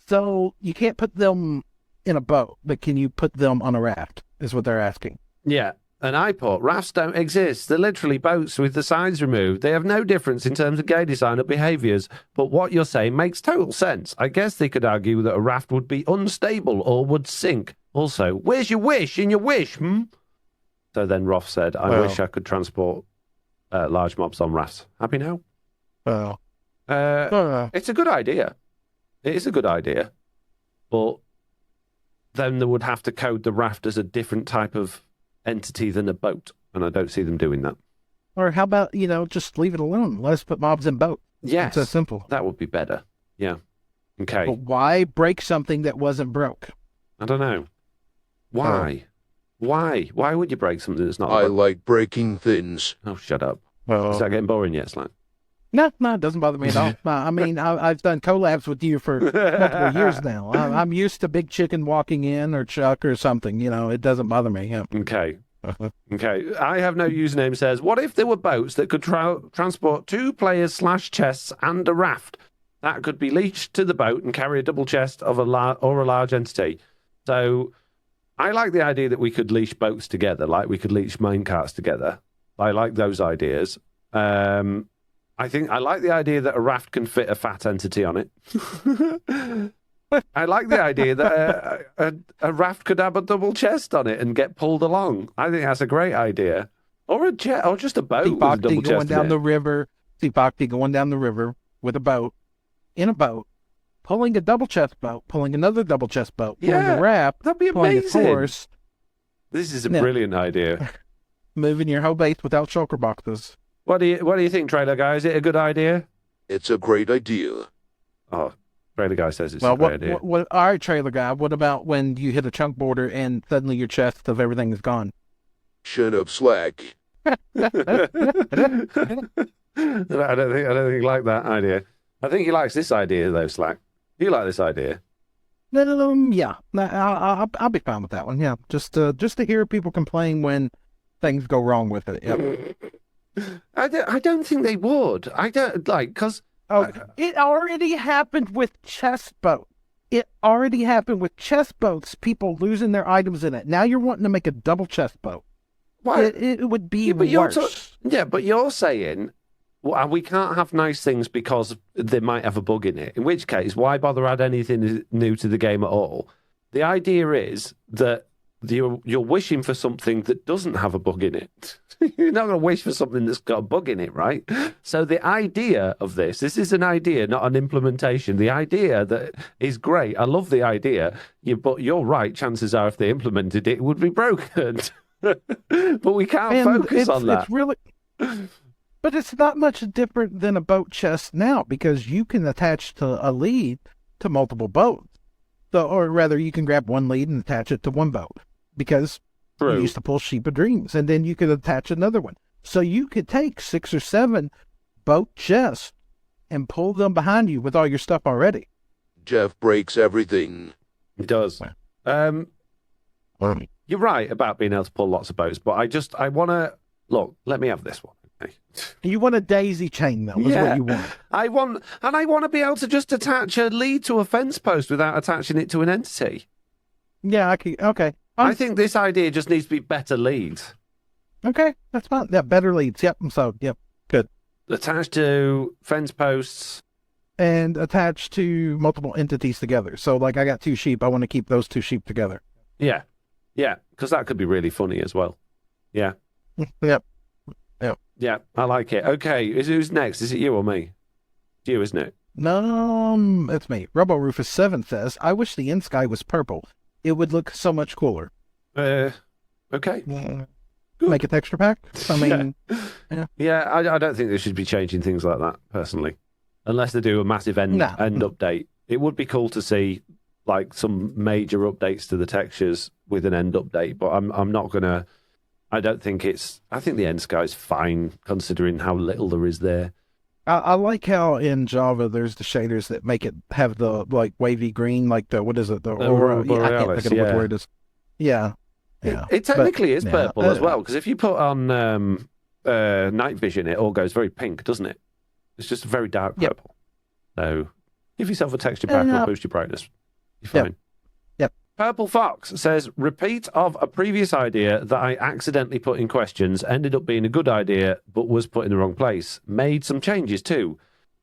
So you can't put them in a boat, but can you put them on a raft, is what they're asking. Yeah. And I put, rafts don't exist. They're literally boats with the sides removed. They have no difference in terms of game design or behaviours. But what you're saying makes total sense. I guess they could argue that a raft would be unstable or would sink. Also, where's your wish in your wish, So then Roth said, I wish I could transport large mobs on rafts. Happy now? Well, it's a good idea. It is a good idea. But then they would have to code the raft as a different type of entity than a boat, and I don't see them doing that. Or how about, just leave it alone. Let us put mobs in boats. Yes. It's that simple. That would be better. Yeah. Okay. But why break something that wasn't broke? I don't know. Why? Why? Why would you break something that's not I like breaking things. Oh, shut up. Well, Is that getting boring yet, Slack? No, it doesn't bother me at all. I mean, I've done collabs with you for multiple years now. I'm used to Big Chicken walking in or Chuck or something. It doesn't bother me. Yeah. Okay. Okay. I have no username says, what if there were boats that could transport 2 players / chests and a raft? That could be leashed to the boat and carry a double chest of a large entity. So I like the idea that we could leash boats together, like we could leash minecarts together. I like those ideas. I think I like the idea that a raft can fit a fat entity on it. I like the idea that a raft could have a double chest on it and get pulled along. I think that's a great idea. Or a jet, or just a boat with a double chest going down the river. See Bhakti going down the river with a boat, in a boat, pulling a double chest boat, pulling another double chest boat, pulling a raft, that'd be pulling amazing. a horse. This is a brilliant idea. Moving your whole base without shulker boxes. What do you think, Trailer Guy? Is it a good idea? It's a great idea. Oh, Trailer Guy says it's a great idea. All right, Trailer Guy, what about when you hit a chunk border and suddenly your chest of everything is gone? Shut up, Slack. I don't think he liked that idea. I think he likes this idea though, Slack. You like this idea? Yeah, I'll be fine with that one. Yeah, just to hear people complain when things go wrong with it. Yep. I don't think they would. I don't because it already happened with chest boats. It already happened with chest boats. People losing their items in it. Now you're wanting to make a double chest boat. Why? It would be but worse. But you're saying we can't have nice things because they might have a bug in it. In which case, why bother add anything new to the game at all? The idea is that you're wishing for something that doesn't have a bug in it. You're not going to wish for something that's got a bug in it, right? So the idea of this is an idea, not an implementation. The idea that is great. I love the idea. But you're right. Chances are if they implemented it, it would be broken. But we can't focus on that. It's really... But it's not much different than a boat chest now because you can attach to a lead to multiple boats. So, or rather, you can grab one lead and attach it to one boat because you used to pull Sheep of Dreams, and then you could attach another one. So you could take 6 or 7 boat chests and pull them behind you with all your stuff already. Jeff breaks everything. He does. You're right about being able to pull lots of boats, but I want to... Look, let me have this one. Okay? You want a daisy chain, though, is what you want. I want to be able to just attach a lead to a fence post without attaching it to an entity. Yeah, okay. I think this idea just needs to be better leads. Okay, that's fine. Yeah, better leads. Yep, good. Attached to fence posts. And attached to multiple entities together. So, like, I got 2 sheep. I want to keep those 2 sheep together. Yeah, because that could be really funny as well. Yeah. Yep. Yeah, I like it. Okay, who's next? Is it you or me? It's you, isn't it? No, it's me. Robo Rufus 7 says, I wish the end sky was purple. It would look so much cooler. Okay. Make a texture pack? I mean... Yeah, I don't think they should be changing things like that, personally. Unless they do a massive end update. It would be cool to see, like, some major updates to the textures with an end update, but I'm not going to... I think the end sky is fine, considering how little there is there. I like how in Java there's the shaders that make it have the like wavy green, like the what is it, the aurora? Yeah, I can't Borealis, think of what the word is. Yeah, yeah. It technically But, is yeah, purple as well, because if you put on night vision, it all goes very pink, doesn't it? It's just very dark Yep. purple. So give yourself a texture pack or boost your brightness. You're fine. Yep. Purple Fox says, repeat of a previous idea that I accidentally put in questions, ended up being a good idea, but was put in the wrong place. Made some changes too.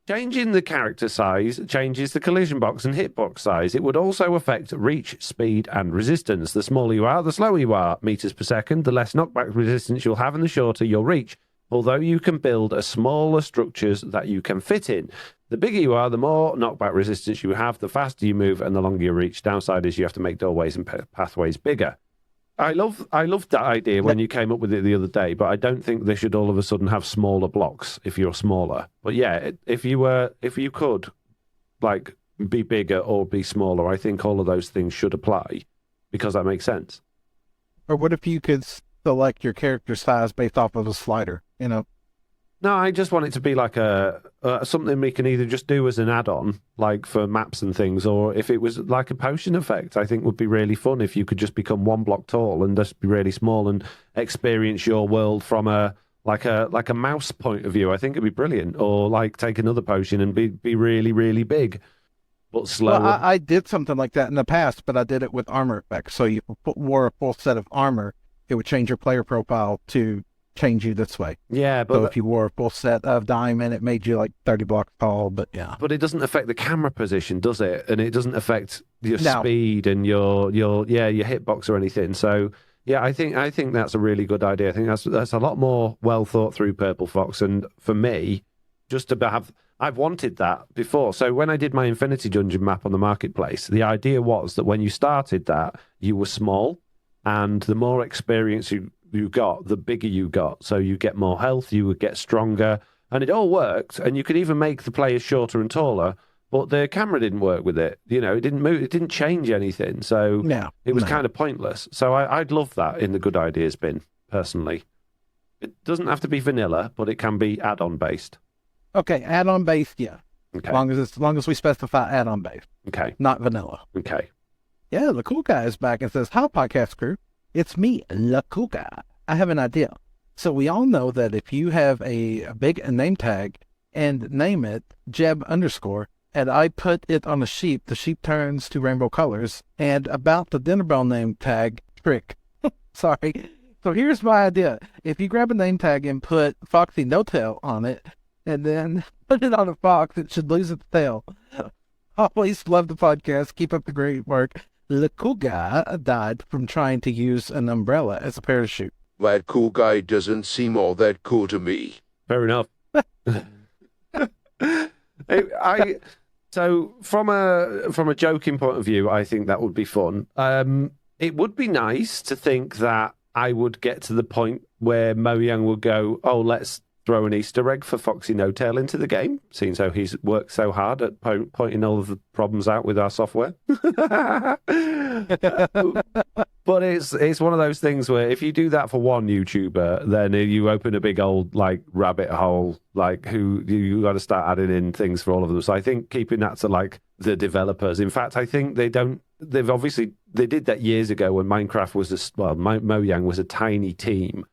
Changing the character size changes the collision box and hitbox size. It would also affect reach, speed, and resistance. The smaller you are, the slower you are. Meters per second, the less knockback resistance you'll have and the shorter your reach. Although you can build a smaller structures that you can fit in. The bigger you are, the more knockback resistance you have, the faster you move, and the longer your reach. Downside is you have to make doorways and pathways bigger. I loved that idea when you came up with it the other day, but I don't think they should all of a sudden have smaller blocks if you're smaller. But yeah, if you could, like, be bigger or be smaller, I think all of those things should apply because that makes sense. Or what if you could select your character size based off of a slider? You know. No, I just want it to be like a something we can either just do as an add-on, like for maps and things, or if it was like a potion effect, I think would be really fun if you could just become 1 block tall and just be really small and experience your world from a mouse point of view. I think it'd be brilliant. Or like take another potion and be really, really big, but slower. Well, I did something like that in the past, but I did it with armor effects. So you wore a full set of armor, it would change your player profile to change you this way. Yeah, but so if you wore a full set of diamond, it made you like 30 blocks tall. But yeah, but it doesn't affect the camera position, does it? And it doesn't affect your speed and your hitbox or anything. So yeah, I think that's a really good idea. I think that's a lot more well thought through, Purple Fox. And for me, just to have, I've wanted that before. So when I did my Infinity Dungeon map on the marketplace, the idea was that when you started that, you were small, and the more experience you got, the bigger you got. So you get more health, you would get stronger, and it all worked. And you could even make the players shorter and taller, but the camera didn't work with it. You know, it didn't move, it didn't change anything. So it was kind of pointless. So I'd love that in the good ideas bin, personally. It doesn't have to be vanilla, but it can be add-on based. Okay, add-on based, yeah. Okay. As long as we specify add-on based. Okay. Not vanilla. Okay. Yeah, the cool guy is back and says, "Hi, podcast crew. It's me, the cool guy. I have an idea. So we all know that if you have a big name tag and name it Jeb _ and I put it on a sheep, the sheep turns to rainbow colors. And about the dinner bell name tag trick, sorry. So here's my idea. If you grab a name tag and put Foxy No Tail on it, and then put it on a fox, it should lose its tail. Always love the podcast. Keep up the great work. The cool guy died from trying to use an umbrella as a parachute." That cool guy doesn't seem all that cool to me. Fair enough. So from a joking point of view, I think that would be fun. It would be nice to think that I would get to the point where Mo Young would go, "Oh, let's throw an Easter egg for Foxy No Tail into the game," seeing how he's worked so hard at pointing all of the problems out with our software. But it's one of those things where if you do that for one YouTuber, then you open a big old like rabbit hole, like who you got to start adding in things for all of them. So I think keeping that to like the developers. In fact, I think they did that years ago when Minecraft was Mojang was a tiny team.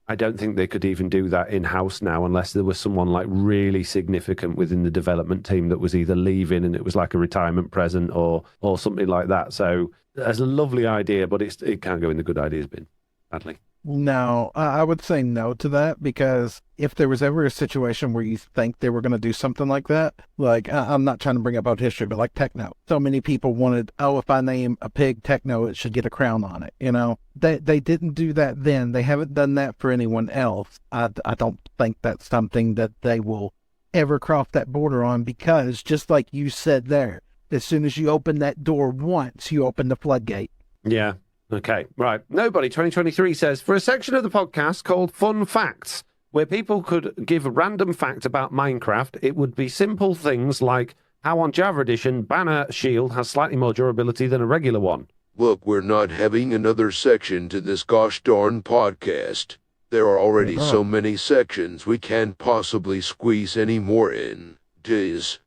I don't think they could even do that in-house now unless there was someone like really significant within the development team that was either leaving and it was like a retirement present or something like that. So that's a lovely idea, but it can't go in the good ideas bin, sadly. No, I would say no to that, because if there was ever a situation where you think they were going to do something like that, like, I'm not trying to bring up old history, but like Techno. So many people wanted, if I name a pig Techno, it should get a crown on it, you know? They didn't do that then. They haven't done that for anyone else. I don't think that's something that they will ever cross that border on, because just like you said there, as soon as you open that door once, you open the floodgate. Yeah. Okay, right. Nobody 2023 says, for a section of the podcast called Fun Facts, where people could give a random fact about Minecraft, it would be simple things like how on Java Edition, Banner Shield has slightly more durability than a regular one. Look, we're not having another section to this gosh darn podcast. There are already Oh. so many sections, we can't possibly squeeze any more in. Jeez.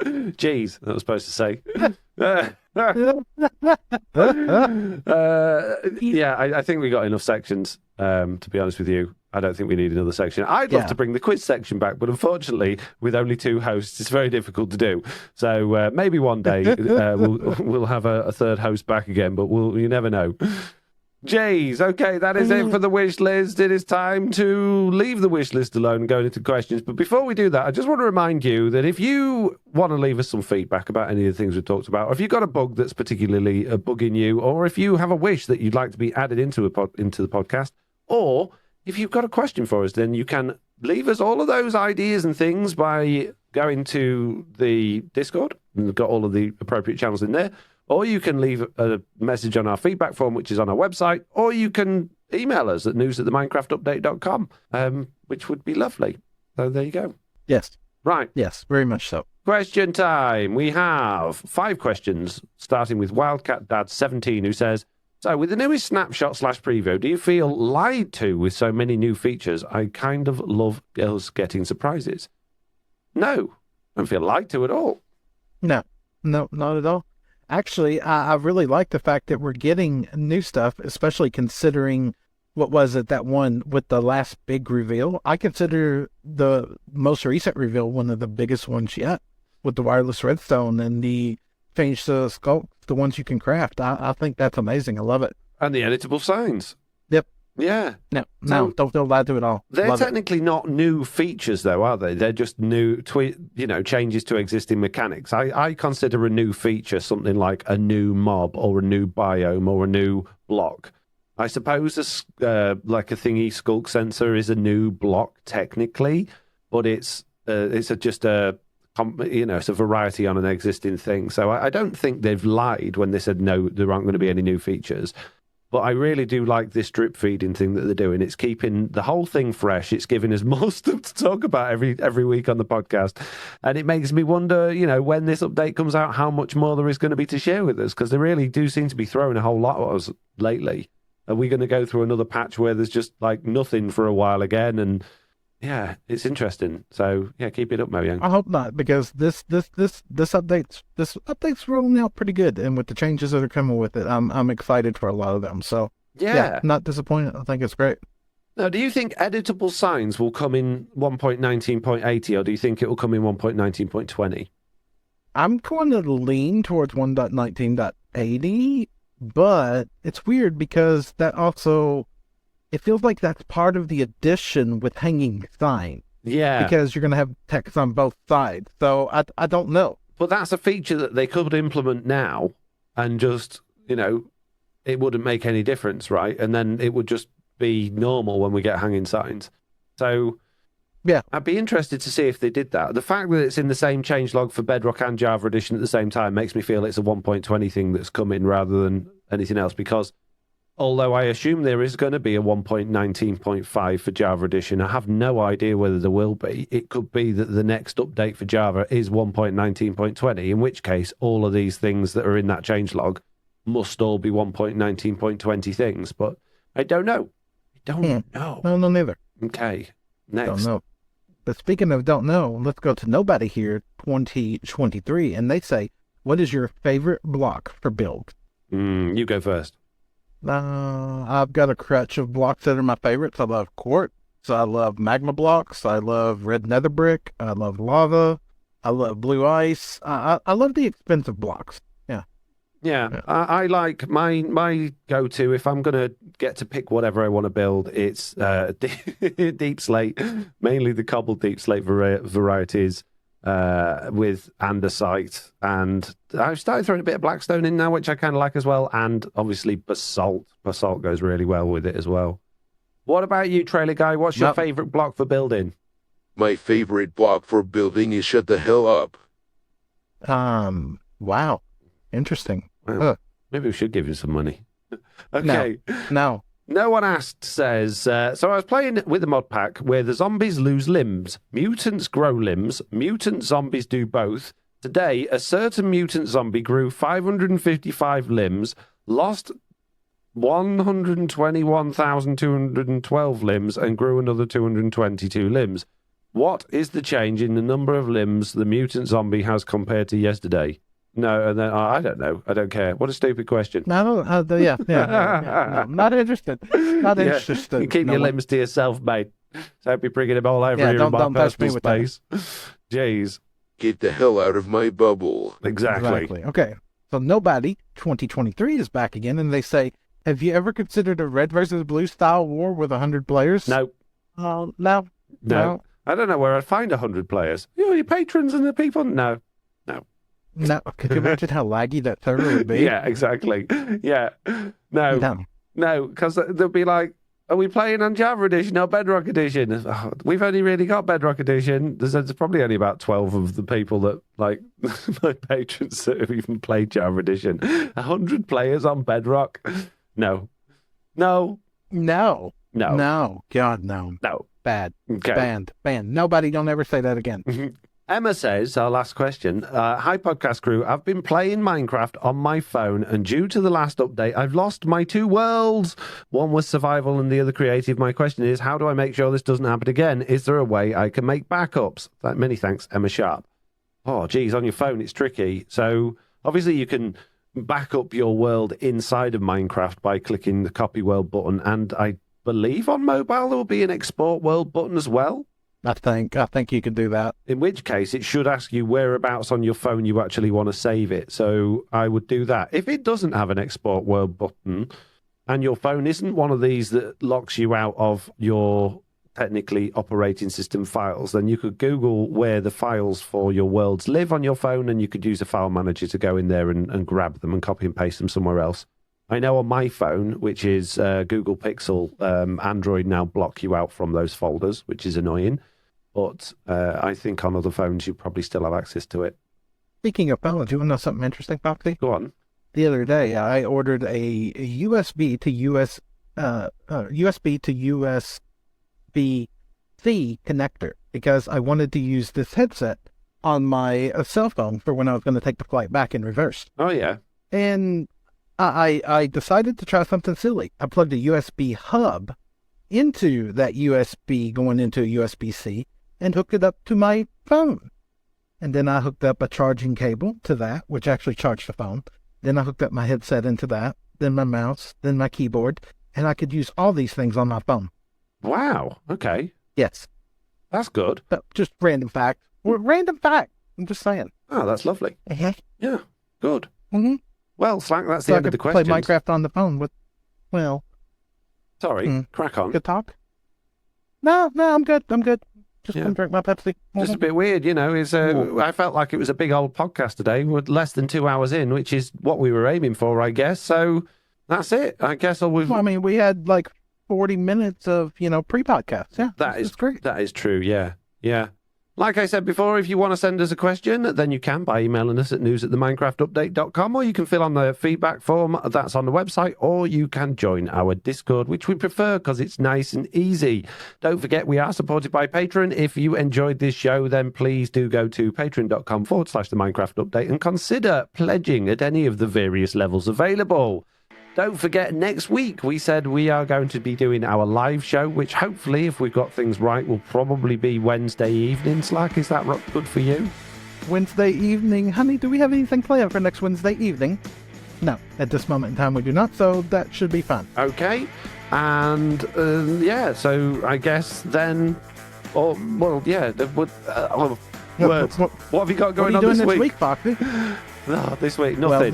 Jeez, that was supposed to say. I think we got enough sections, to be honest with you. I don't think we need another section. I'd love to bring the quiz section back, but unfortunately, with only 2 hosts, it's very difficult to do. So maybe one day we'll have a third host back again, but you never know. Jeez, okay, that is it for the wish list. It is time to leave the wish list alone and go into questions. But before we do that, I just want to remind you that if you want to leave us some feedback about any of the things we've talked about, or if you've got a bug that's particularly bugging you, or if you have a wish that you'd like to be added into the podcast, or if you've got a question for us, then you can leave us all of those ideas and things by going to the Discord. And we've got all of the appropriate channels in there. Or you can leave a message on our feedback form, which is on our website, or you can email us at news@theminecraftupdate.com, which would be lovely. So there you go. Yes. Right. Yes, very much so. Question time. We have 5 questions, starting with Wildcat Dad 17, who says, so with the newest Snapshot /preview, do you feel lied to with so many new features? I kind of love us getting surprises. No, I don't feel lied to at all. No, not at all. Actually, I really like the fact that we're getting new stuff, especially considering, what was it, that one with the last big reveal? I consider the most recent reveal one of the biggest ones yet, with the wireless redstone and the change to Sculk, the ones you can craft. I think that's amazing. I love it. And the editable signs. Yep. Yeah. No, don't feel lied to at all. They're Love technically not new features, though, are they? They're just new, changes to existing mechanics. I consider a new feature something like a new mob or a new biome or a new block. I suppose like a thingy Sculk sensor is a new block technically, but it's just a variety on an existing thing. So I don't think they've lied when they said no, there aren't going to be any new features. But I really do like this drip feeding thing that they're doing. It's keeping the whole thing fresh. It's giving us more stuff to talk about every week on the podcast. And it makes me wonder, when this update comes out, how much more there is going to be to share with us, because they really do seem to be throwing a whole lot at us lately. Are we going to go through another patch where there's just like nothing for a while again? And yeah, it's interesting. So yeah, keep it up, Mo Young. I hope not, because this update's rolling out pretty good, and with the changes that are coming with it, I'm excited for a lot of them. So yeah, not disappointed. I think it's great. Now, do you think editable signs will come in 1.19.80, or do you think it will come in 1.19.20? I'm going to lean towards 1.19.80, but it's weird because that also, it feels like that's part of the addition with hanging sign. Yeah. Because you're going to have text on both sides. So I don't know. But that's a feature that they could implement now and just, it wouldn't make any difference, right? And then it would just be normal when we get hanging signs. So yeah, I'd be interested to see if they did that. The fact that it's in the same changelog for Bedrock and Java Edition at the same time makes me feel it's a 1.20 thing that's coming rather than anything else, because although I assume there is going to be a 1.19.5 for Java Edition, I have no idea whether there will be. It could be that the next update for Java is 1.19.20, in which case all of these things that are in that changelog must all be 1.19.20 things. But I don't know. Know. No, neither. Okay, next. Don't know. But speaking of don't know, let's go to Nobody Here 2023, and they say, what is your favorite block for build? You go first. I've got a crutch of blocks that are my favorites. I love quartz. I love magma blocks. I love red nether brick. I love lava. I love blue ice. I love the expensive blocks. Yeah. I like my go-to, if I'm going to get to pick whatever I want to build, it's deep slate, mainly the cobbled deep slate varieties with andesite. And I've started throwing a bit of blackstone in now, which I kind of like as well. And obviously basalt. Basalt goes really well with it as well. What about you, Trailer Guy? What's your favorite block for building? My favorite block for building is shut the hell up. Wow. Interesting. Well, maybe we should give you some money. Okay. No. No One Asked says, so I was playing with a mod pack where the zombies lose limbs, mutants grow limbs, mutant zombies do both. Today, a certain mutant zombie grew 555 limbs, lost 121,212 limbs and grew another 222 limbs. What is the change in the number of limbs the mutant zombie has compared to yesterday? No, and then I don't know. I don't care. What a stupid question. No, no, not interested. Not interested. You keep your limbs to yourself, mate. Don't be bringing them all over here in my don't touch me personal with space. Jeez. Get the hell out of my bubble. Exactly. Okay. So Nobody 2023 is back again, and they say, have you ever considered a red versus blue style war with 100 players? No. No. I don't know where I'd find 100 players. Your patrons and the people? No. No. Could you imagine how laggy that server would be? Yeah, exactly. Yeah. No, because they'll be like, are we playing on Java Edition or Bedrock Edition? Oh, we've only really got Bedrock Edition. There's probably only about 12 of the people that, like, my patrons that have even played Java Edition. 100 players on Bedrock? No. God, no. No. Bad. Okay. Banned. Nobody, don't ever say that again. Emma says, our last question, hi podcast crew, I've been playing Minecraft on my phone and due to the last update, I've lost my 2 worlds. One was survival and the other creative. My question is, how do I make sure this doesn't happen again? Is there a way I can make backups? Many thanks, Emma Sharp. Oh, geez, on your phone, it's tricky. So obviously you can back up your world inside of Minecraft by clicking the copy world button. And I believe on mobile there will be an export world button as well. I think you can do that. In which case, it should ask you whereabouts on your phone you actually want to save it. So I would do that. If it doesn't have an export world button, and your phone isn't one of these that locks you out of your technically operating system files, then you could Google where the files for your worlds live on your phone, and you could use a file manager to go in there and grab them and copy and paste them somewhere else. I know on my phone, which is Google Pixel, Android now block you out from those folders, which is annoying. But I think on other phones, you probably still have access to it. Speaking of phones, you want to know something interesting, Foxy? Go on. The other day, I ordered a USB to USB-C connector because I wanted to use this headset on my cell phone for when I was going to take the flight back in reverse. Oh, yeah. And I decided to try something silly. I plugged a USB hub into that USB going into a USB-C and hooked it up to my phone. And then I hooked up a charging cable to that, which actually charged the phone. Then I hooked up my headset into that, then my mouse, then my keyboard, and I could use all these things on my phone. Wow. Okay. Yes. That's good. But just random fact. Random fact. I'm just saying. Oh, that's lovely. Uh-huh. Yeah. Good. Mm-hmm. Well, Slack, that's So the I end of the could questions. play Minecraft on the phone with, Sorry. Crack on. good talk. No, I'm good. Just gonna drink my Pepsi. Just a bit weird, you know. I felt like it was a big old podcast today. We're less than 2 hours in, which is what we were aiming for, I guess. So that's it. I guess we had like 40 minutes of, pre-podcast. Yeah, That's great. That is true, yeah. Yeah. Like I said before, if you want to send us a question, then you can by emailing us at news@theminecraftupdate.com, or you can fill on the feedback form that's on the website, or you can join our Discord, which we prefer because it's nice and easy. Don't forget, we are supported by Patreon. If you enjoyed this show, then please do go to patreon.com/theminecraftupdate and consider pledging at any of the various levels available. Don't forget, next week we said we are going to be doing our live show, which hopefully, if we've got things right, will probably be Wednesday evening. Slack, is that good for you? Wednesday evening. Honey, do we have anything planned for next Wednesday evening? No, at this moment in time we do not, so that should be fun. Okay. And, so I guess then... What have you got going on this week, Foxy? No, this week, nothing. Well,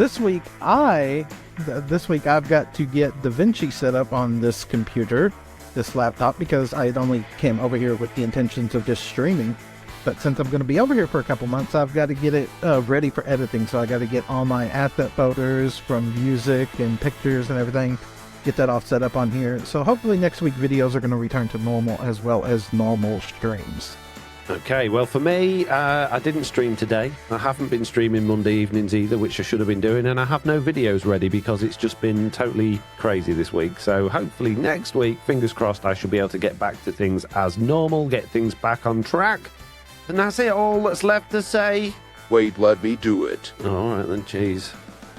this week I've got to get DaVinci set up on this computer, this laptop, because I had only came over here with the intentions of just streaming. But since I'm going to be over here for a couple months, I've got to get it ready for editing. So I got to get all my asset folders from music and pictures and everything, get that all set up on here. So hopefully next week videos are going to return to normal as well as normal streams. Okay, well, for me, I didn't stream today. I haven't been streaming Monday evenings either, which I should have been doing, and I have no videos ready because it's just been totally crazy this week. So hopefully next week, fingers crossed, I should be able to get back to things as normal, get things back on track. And that's it, all that's left to say. Wait, let me do it. All right then, jeez.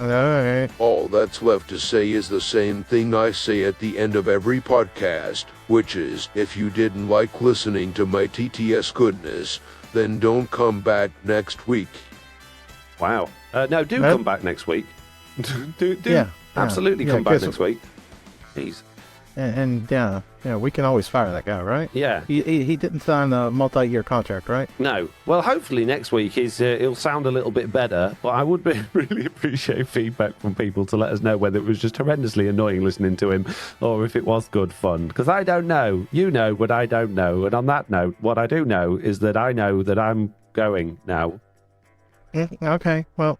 right. All that's left to say is the same thing I say at the end of every podcast, which is, if you didn't like listening to my TTS goodness, then don't come back next week. Wow. No, do come back next week. do absolutely come back next week. Jeez. And we can always fire that guy, right? Yeah. He didn't sign a multi-year contract, right? No. Well, hopefully next week it'll sound a little bit better, but I would really appreciate feedback from people to let us know whether it was just horrendously annoying listening to him or if it was good fun. Because I don't know. You know, but I don't know. And on that note, what I do know is that I know that I'm going now. Okay, well,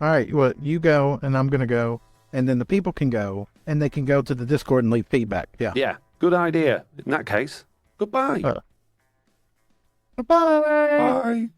all right. Well, you go, and I'm going to go, and then the people can go, and they can go to the Discord and leave feedback. Yeah. Yeah, good idea. In that case, goodbye. Bye. Bye.